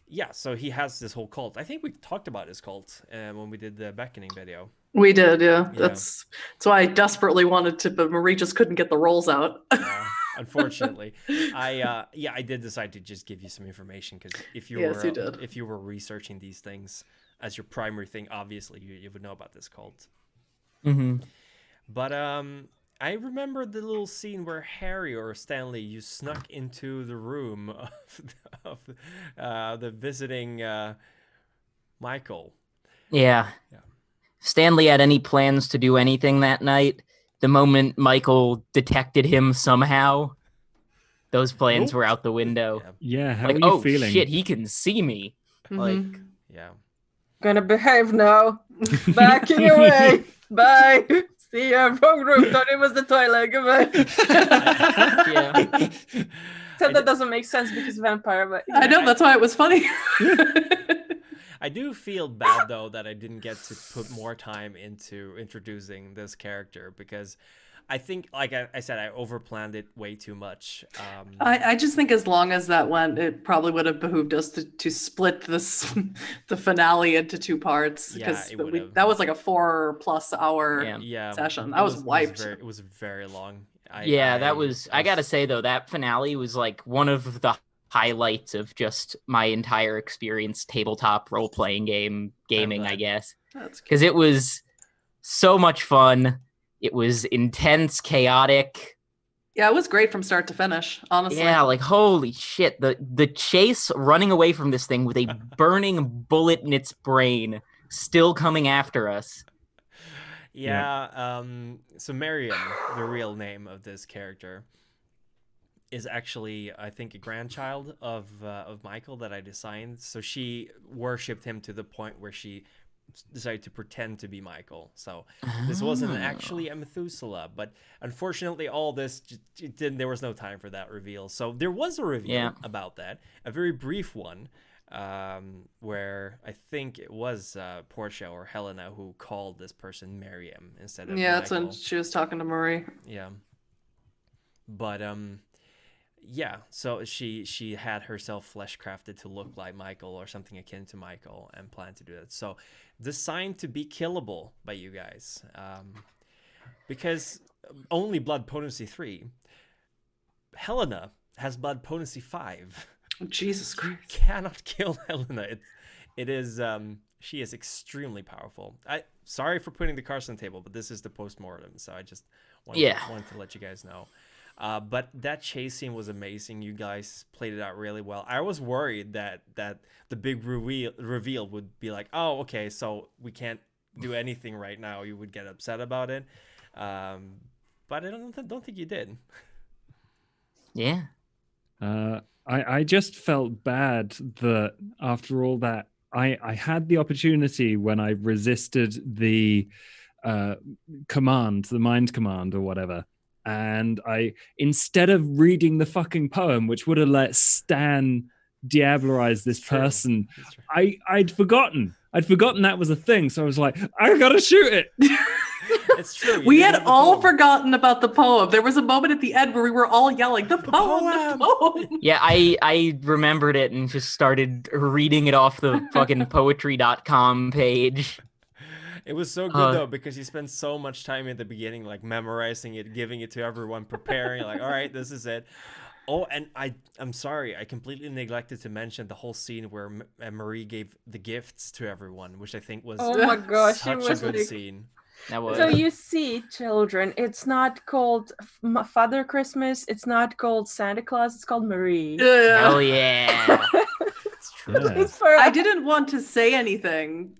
yeah, so he has this whole cult. I think we talked about his cult when we did the Beckoning video. We did, yeah. That's why I desperately wanted to, but Marie just couldn't get the rolls out. unfortunately. I did decide to just give you some information because if you Yes, were you did. if you were researching these things as your primary thing, obviously you would know about this cult. Mm-hmm. But I remember the little scene where Harry or Stanley, you snuck into the room of the visiting Michael. Yeah. Yeah. Stanley had any plans to do anything that night. The moment Michael detected him somehow, those plans Nope. were out the window. Yeah, how Like, are you oh feeling? shit, he can see me. Like, Mhm. Yeah. Gonna behave now. Backing away. Bye. See ya. Wrong room. Thought it was the toilet. Goodbye. yeah. So that doesn't make sense because vampire, but I know, that's why it was funny. I do feel bad though that I didn't get to put more time into introducing this character because I think, like I said, I overplanned it way too much. I just think as long as that went, it probably would have behooved us to split the finale into two parts Yeah, because it would have. that was like a 4+ hour Yeah. session. It I was wiped. It was very long. That was, I gotta say though, that finale was like one of the highlights of just my entire experience tabletop role-playing gaming, I guess. That's Because it was so much fun. It was intense, chaotic. Yeah, it was great from start to finish, honestly. Yeah, like holy shit. The chase running away from this thing with a burning bullet in its brain still coming after us. Yeah. So Miriam, the real name of this character, is actually, I think, a grandchild of Michael that I designed. So she worshipped him to the point where she decided to pretend to be Michael. So this wasn't actually a Methuselah, but unfortunately all this there was no time for that reveal. So there was a reveal about that, a very brief one, where I think it was Portia or Helena who called this person Miriam instead of Yeah, that's Michael. when she was talking to Marie. Yeah. But yeah, so she had herself flesh crafted to look like Michael or something akin to Michael and planned to do that. So designed to be killable by you guys, because only blood potency 3. Helena has blood potency 5. Oh, Jesus You Christ. cannot kill Helena. It is she is extremely powerful. Sorry for putting the cards on the table, but this is the post-mortem, so I just wanted to let you guys know. But that chase scene was amazing. You guys played it out really well. I was worried that the big reveal would be like, oh, okay, so we can't do anything right now. You would get upset about it. But I don't think you did. Yeah. I just felt bad that after all that, I had the opportunity when I resisted the command, the mind command or whatever. And I, instead of reading the fucking poem, which would have let Stan diablerize this person, I'd forgotten that was a thing. So I was like, I gotta shoot it. It's true. We had all forgotten about the poem. There was a moment at the end where we were all yelling, the poem, the poem. Yeah, I remembered it and just started reading it off the fucking poetry.com page. It was so good though, because you spent so much time in the beginning, like memorizing it, giving it to everyone, preparing, like, all right, this is it. Oh, and I'm sorry, I completely neglected to mention the whole scene where Marie gave the gifts to everyone, which I think was oh my gosh, such it was a good like... scene. That was... So you see, children, it's not called Father Christmas, it's not called Santa Claus, it's called Marie. Hell yeah. It's true. Yeah. I didn't want to say anything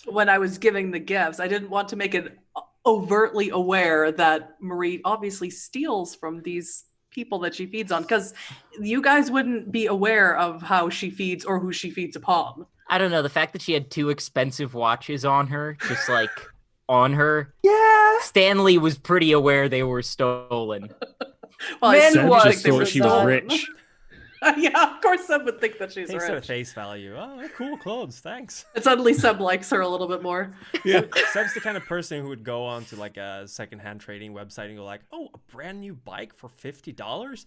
when I was giving the gifts. I didn't want to make it overtly aware that Marie obviously steals from these people that she feeds on, because you guys wouldn't be aware of how she feeds or who she feeds upon. I don't know, the fact that she had 2 expensive watches on her, just like on her. Yeah. Stanley was pretty aware they were stolen. Well, Men Seb was just they were thought she was stolen. rich. Yeah, of course Seb would think that she's Takes her rich. face value. Oh, cool clothes, thanks. And suddenly Seb likes her a little bit more. Yeah. Seb's the kind of person who would go on to like a secondhand trading website and go like, "Oh, a brand new bike for $50?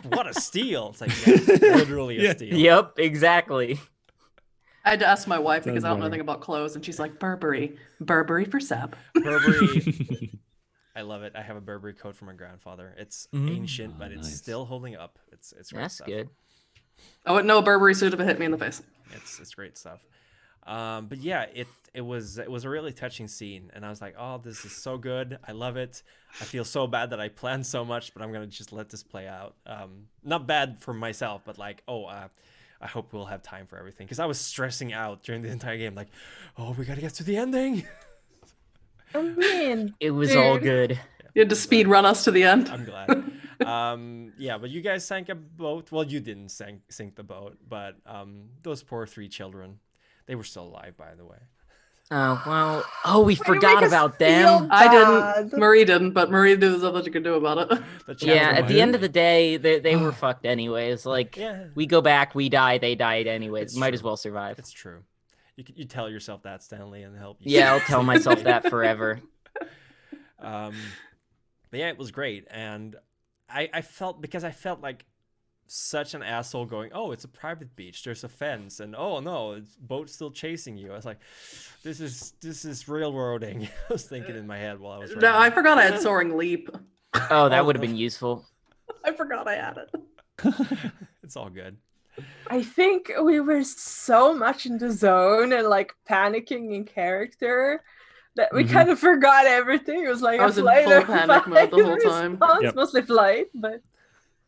What a steal!" It's like, yeah, literally a steal. Yep, exactly. I had to ask my wife because Sounds I don't know right. anything about clothes, and she's like, Burberry for Seb. Burberry. I love it. I have a Burberry coat from my grandfather. It's Mm. ancient, but it's nice. still holding up. It's great That's stuff. good. I wouldn't know a Burberry suit if it hit me in the face. It's great stuff. But yeah, it was a really touching scene, and I was like, oh, this is so good. I love it. I feel so bad that I planned so much, but I'm gonna just let this play out. Not bad for myself, but like, I hope we'll have time for everything, because I was stressing out during the entire game, like, oh, we gotta get to the ending. I mean, It was all dude. good. You had to speed run us to the end. I'm glad. Yeah, but you guys sank a boat. Well, you didn't sink the boat, but those poor 3 children, they were still alive, by the way. Oh, well. Oh, we you forgot make us about feel them. I bad. didn't. Marie didn't, but Marie knew there's nothing you could do about it. The chat Yeah, was at the end of the amazing. day, they were fucked anyways. Like, Yeah. we go back, we die, they died anyways. It's Might as true. well survive. It's true. You tell yourself that, Stanley, and help you. Yeah, I'll tell myself that forever. But yeah, it was great, and I felt like such an asshole going, oh, it's a private beach, there's a fence, and oh no, it's boat's still chasing you. I was like, this is railroading. I was thinking in my head while I was No, I writing. forgot I had soaring leap. Oh, that would have been useful. I forgot I had it. It's all good. I think we were so much in the zone and like panicking in character that we Mhm. kind of forgot everything. It was like I a was in flight full or panic mode the whole time. response, Yep. mostly flight, but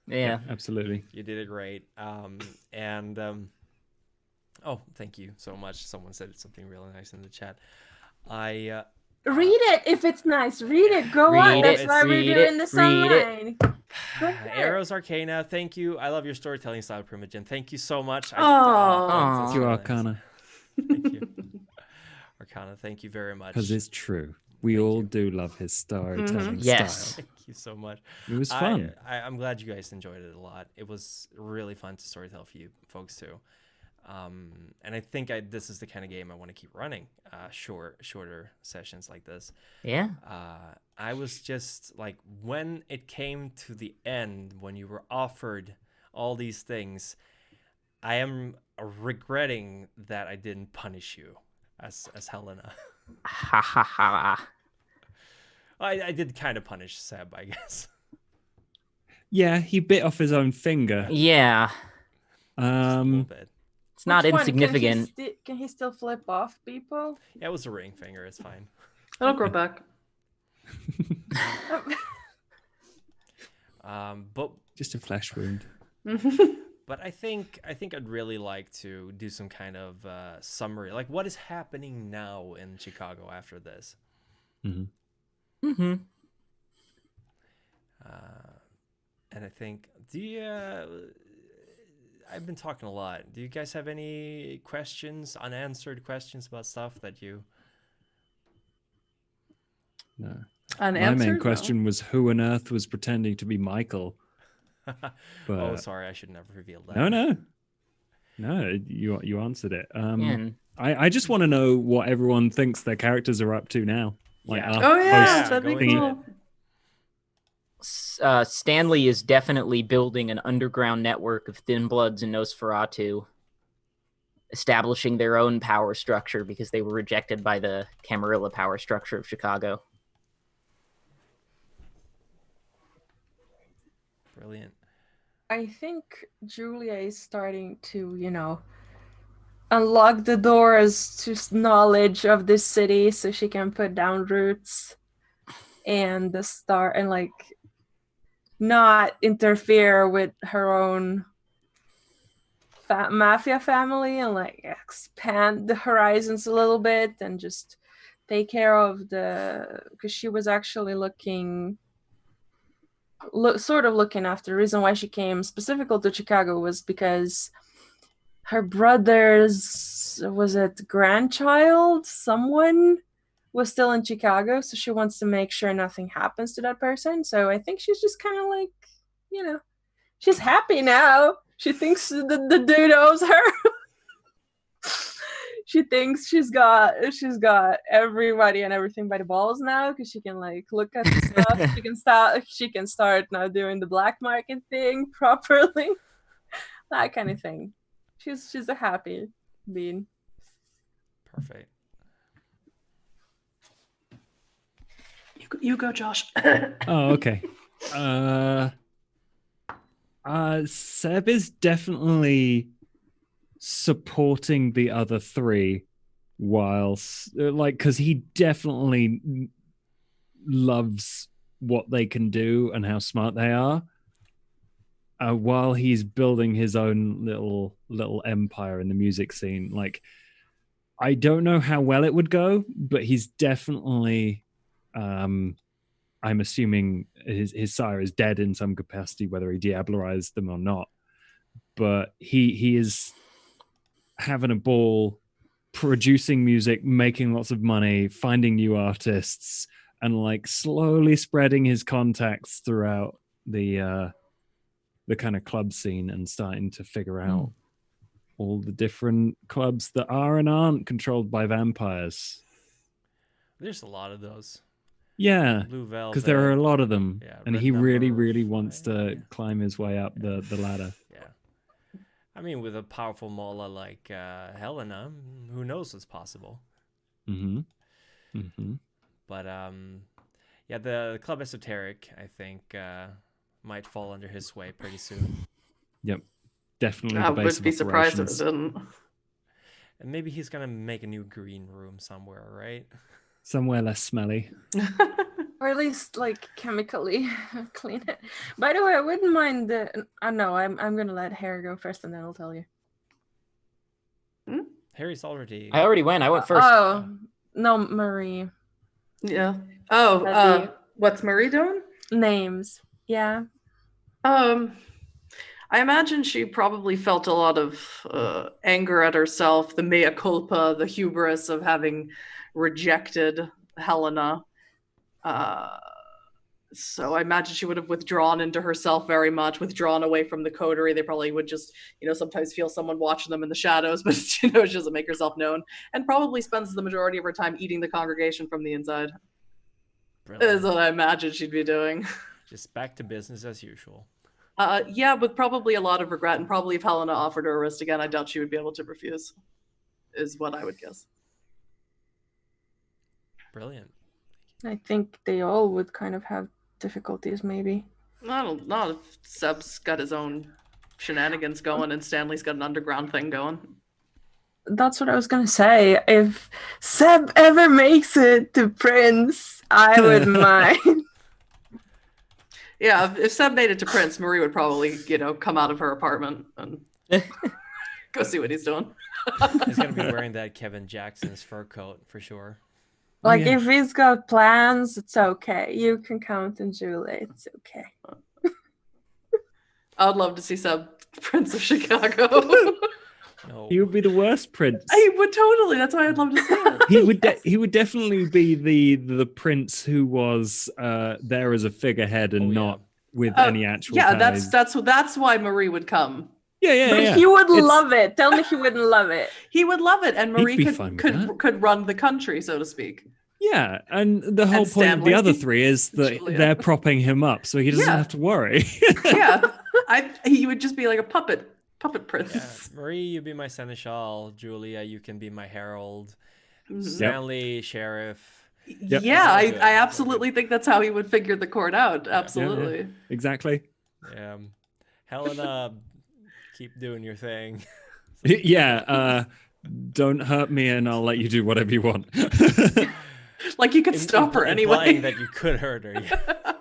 Yeah. Absolutely. You did it great. Oh, thank you so much. Someone said something really nice in the chat. read it if it's nice. Read it. Go Read on. it, That's why we're read doing it, this read it. online. Go ahead. Arrows Arcana, thank you. I love your storytelling style, Primogen. Thank you so much. Aw. That's Thank you, really nice. Arcana, Thank you. Arcana, thank you very much. because it's true. We Thank all you. do love his storytelling Yes. style. Thank you so much. It was fun. I'm glad you guys enjoyed it a lot. It was really fun to storytell for you folks too. And I think this is the kind of game I want to keep running. Shorter sessions like this. Yeah. I was just like, when it came to the end, when you were offered all these things, I am regretting that I didn't punish you as Helena. Ha ha ha. I did kind of punish Seb, I guess. Yeah, he bit off his own finger. Yeah. Just a little bit. It's not Which one? insignificant. Can he still flip off people? Yeah, it was a ring finger. It's fine. It'll grow back. But Just a flesh wound. I think I'd really like to do some kind of summary, like what is happening now in Chicago after this. Mhm. Mm-hmm. And I think, I've been talking a lot. Do you guys have any questions, unanswered questions about stuff that you? No. An My answer? main No. question was who on earth was pretending to be Michael? Oh, But sorry, I should never reveal that. no, you answered it. And I just want to know what everyone thinks their characters are up to now. Like, Yeah. after Oh yeah, post- that'd be going cool. Stanley is definitely building an underground network of Thin Bloods and Nosferatu, establishing their own power structure because they were rejected by the Camarilla power structure of Chicago. Brilliant. I think Julia is starting to, unlock the doors to knowledge of this city so she can put down roots and not interfere with her own mafia family and expand the horizons a little bit and just take care of because she was actually sort of looking after. The reason why she came specifically to Chicago was because her brother's grandchild, someone was still in Chicago, so she wants to make sure nothing happens to that person. So I think she's just kind of she's happy now. She thinks the dude owes her. She thinks she's got everybody and everything by the balls now because she can look at the stuff. She can start now doing the black market thing properly. That kind of thing. She's a happy bean. Perfect. You go, Josh. Oh, okay. Seb is definitely supporting the other three, because he definitely loves what they can do and how smart they are. While he's building his own little empire in the music scene, like I don't know how well it would go, but he's definitely. I'm assuming his sire is dead in some capacity, whether he diablerized them or not. But he is having a ball, producing music, making lots of money, finding new artists, and like slowly spreading his contacts throughout the kind of club scene and starting to figure out all the different clubs that are and aren't controlled by vampires. There's a lot of those. Yeah, Blue Velvet. because there are a lot of them, Yeah, and Red he really, Number really 5, wants to yeah. climb his way up the ladder. Yeah. I mean, with a powerful Mola like Helena, who knows what's possible? Mm-hmm. Mm-hmm. But yeah, the Club Esoteric, I think, might fall under his sway pretty soon. Yep, definitely. I the base would be of surprised if operations. it didn't. And maybe he's gonna make a new green room somewhere, right? Somewhere less smelly. Or at least like chemically clean it. By the way, I wouldn't mind no, I'm gonna let Harry go first and then I'll tell you. Harry's already. I already went. I went first. Oh no, Marie. Yeah. Oh, That'd what's Marie doing? Names. Yeah. I imagine she probably felt a lot of anger at herself, the mea culpa, the hubris of having rejected Helena. So I imagine she would have withdrawn into herself very much, withdrawn away from the coterie. They probably would just, sometimes feel someone watching them in the shadows, but she doesn't make herself known, and probably spends the majority of her time eating the congregation from the inside. Brilliant. Is what I imagine she'd be doing. Just back to business as usual. Yeah, with probably a lot of regret, and probably if Helena offered her a wrist again, I doubt she would be able to refuse, is what I would guess. Brilliant. I think they all would kind of have difficulties, maybe. Not if Seb's got his own shenanigans going and Stanley's got an underground thing going. That's what I was gonna say. If Seb ever makes it to Prince, I would mind. Yeah, if Seb made it to Prince, Marie would probably, come out of her apartment and go see what he's doing. He's gonna be wearing that Kevin Jackson's fur coat for sure. Like, yeah. if he's got plans, it's okay. You can count on Julie. It's okay. I would love to see Seb Prince of Chicago. No. He would be the worst prince. I would totally. That's why I'd love to see it. He would definitely be the prince who was there as a figurehead and not with any actual. Yeah, ties. that's why Marie would come. Yeah. He would love it. Tell me he wouldn't love it. He would love it, and Marie be fine with that. could run the country, so to speak. Yeah, and the whole point of the Stanley. other three is that Julia. they're propping him up, so he doesn't Yeah. have to worry. Yeah, he would just be like a puppet prince. Yeah. Marie, you be my seneschal. Julia, you can be my herald. Mhm. Stanley, sheriff. Yep. Yeah, I Good. absolutely think that's how he would figure the court out. Absolutely. Exactly. Helena, keep doing your thing. Yeah, don't hurt me and I'll let you do whatever you want. Like you could stop her Implying anyway. that you could hurt her. Yeah.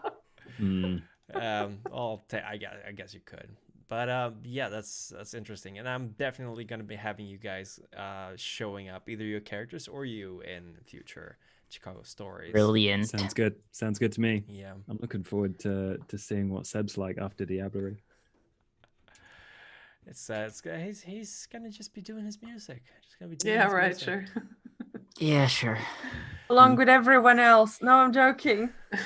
Hmm. I guess you could. But yeah, that's interesting, and I'm definitely going to be having you guys showing up, either your characters or you, in future Chicago stories. Brilliant. Sounds good to me. Yeah. I'm looking forward to seeing what Seb's like after Diablerie. He's gonna just be doing his music. Just gonna be doing Yeah, his right, music. sure. Yeah, sure. Along with everyone else. No, I'm joking. He's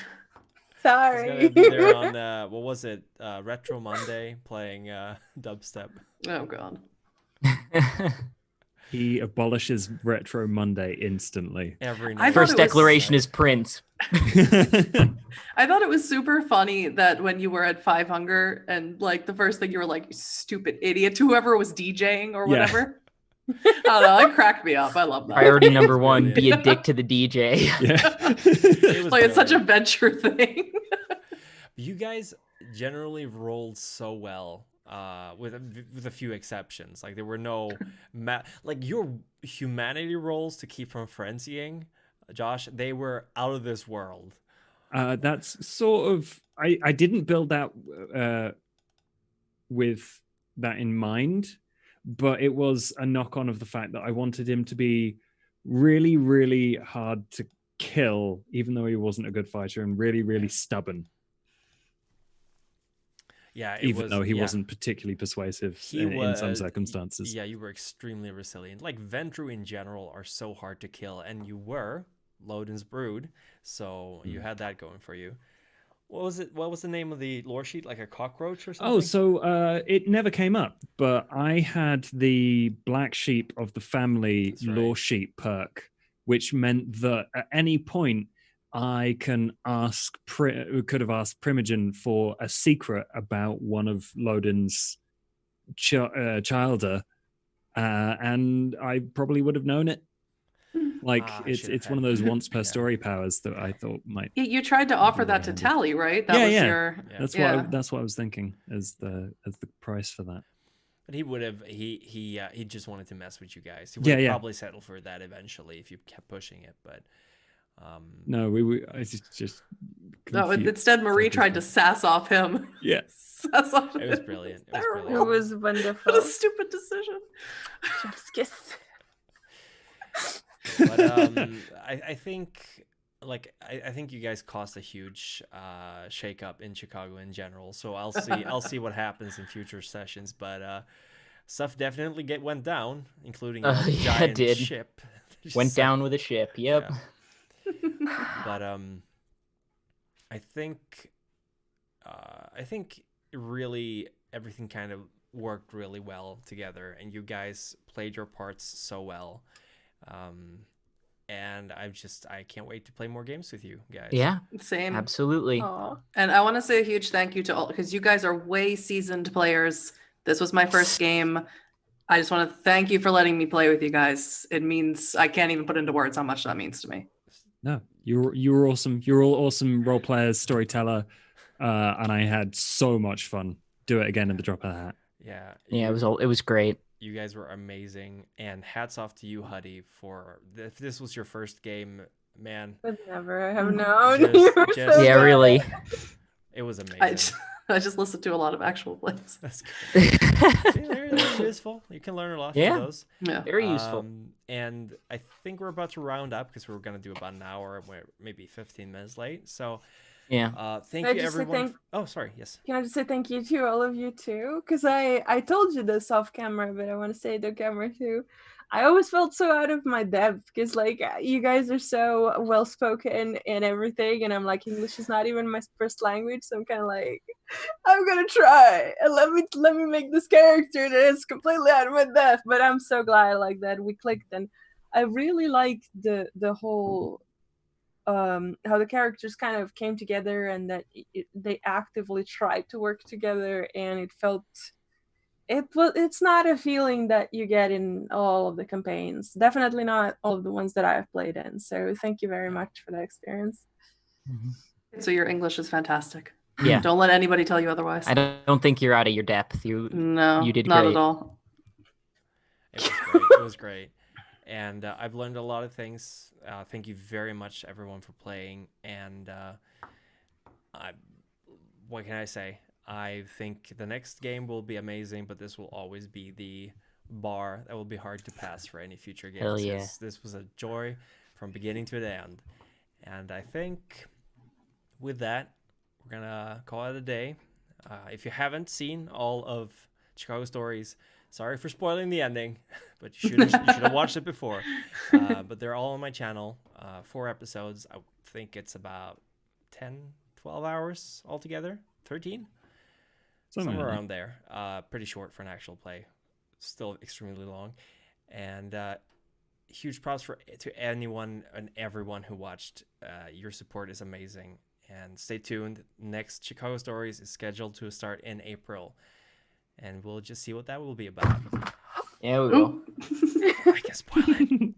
Sorry. gonna be there on what was it? Retro Monday, playing dubstep. Oh god. He abolishes Retro Monday instantly. Every I night. thought First it was- declaration is Prince. I thought it was super funny that when you were at Five Hunger and like the first thing you were like, "You stupid idiot," to whoever was DJing or Yeah. whatever. I don't know. It cracked me up. I love that. Priority number one: brilliant. be a dick to the DJ. Yeah. was Like it's such a brilliant. venture thing. You guys generally rolled so well, with a few exceptions. Like there were no, like your humanity rolls to keep from frenzying, Josh. They were out of this world. That's sort of I didn't build that with that in mind, but it was a knock-on of the fact that I wanted him to be really, really hard to kill, even though he wasn't a good fighter, and really, really stubborn, Yeah, even though he wasn't particularly persuasive in some circumstances. Yeah, you were extremely resilient. Like Ventru in general are so hard to kill, and you were Lodin's brood, so you had that going for you. What was it? What was the name of the lore sheet? Like a cockroach or something? Oh, so it never came up, but I had the black sheep of the family That's right. lore sheet perk, which meant that at any point I could have asked Primogen for a secret about one of Lodin's childer, and I probably would have known it. Like I should have it's had one of those that. once per Yeah. story powers that I thought might. You tried to offer that to handy. Tally, right? That was your. Yeah. That's what I was thinking as the price for that. But he would have he just wanted to mess with you guys. He would Yeah, have yeah. probably settled for that eventually if you kept pushing it. But No, I just No, confused- instead Marie tried to sass off him. Yeah. Sass off it was him. brilliant. It was Terrible. It brilliant. was What wonderful. a stupid decision. Chef's kiss. But I think I think you guys caused a huge shake up in Chicago in general. So I'll see what happens in future sessions. But stuff definitely went down, including a Yeah, it giant did. ship. Went So- down with a ship. Yep. Yeah. But I think really everything kind of worked really well together, and you guys played your parts so well. And I can't wait to play more games with you guys. Yeah. Same. Absolutely. Aw. And I want to say a huge thank you to all, because you guys are way seasoned players. This was my first game. I just want to thank you for letting me play with you guys. It means I can't even put into words how much that means to me. No, you were awesome. You're all awesome role players, storyteller, and I had so much fun. Do it again at the drop of a hat. Yeah. Yeah, it was great. You guys were amazing, and hats off to you, Huddy, for if this was your first game, man. Would never have known. Just- You were just- so Yeah, good. really. It was amazing. I just listened to a lot of actual plays. That's good. See, they're useful. You can learn a lot Yeah. from those. Yeah. Very useful. And I think we're about to round up because we were going to do about an hour. We're maybe 15 minutes late. So Yeah. thank Can I you, just say everyone. Oh, sorry. Yes. Can I just say thank you to all of you too? Because I told you this off camera, but I want to say it on camera too. I always felt so out of my depth because like you guys are so well spoken and everything, and I'm like, English is not even my first language, so I'm kind of like, I'm gonna try and let me make this character that is completely out of my depth. But I'm so glad like that we clicked, and I really liked the whole how the characters kind of came together, and that they actively tried to work together, and it's not a feeling that you get in all of the campaigns, definitely not all of the ones that I've played in. So thank you very much for that experience. So your English is fantastic. Yeah. Don't let anybody tell you otherwise. I don't think you're out of your depth. No, you did not great. at all. It was great. It was great. And I've learned a lot of things. Thank you very much, everyone, for playing. And what can I say? I think the next game will be amazing, but this will always be the bar that will be hard to pass for any future games. Hell yeah. 'Cause this was a joy from beginning to the end. And I think with that, we're going to call it a day. If you haven't seen all of Chicago Stories, sorry for spoiling the ending, but you should have watched it before. But they're all on my channel. 4 episodes. I think it's about 10, 12 hours altogether. 13? Somewhere like around there. Pretty short for an actual play. Still extremely long. And huge props to anyone and everyone who watched. Your support is amazing. And stay tuned. Next Chicago Stories is scheduled to start in April. And we'll just see what that will be about. Yeah, we will. I can spoil it.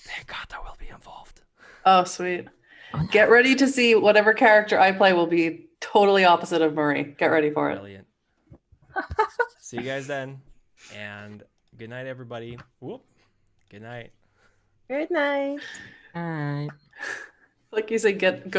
Hekata will be involved. Oh, sweet. Get ready to see whatever character I play will be totally opposite of Marie. Get ready for it. Brilliant. See you guys then. And good night, everybody. Whoop. Good night. Good night. All right. Like you said, get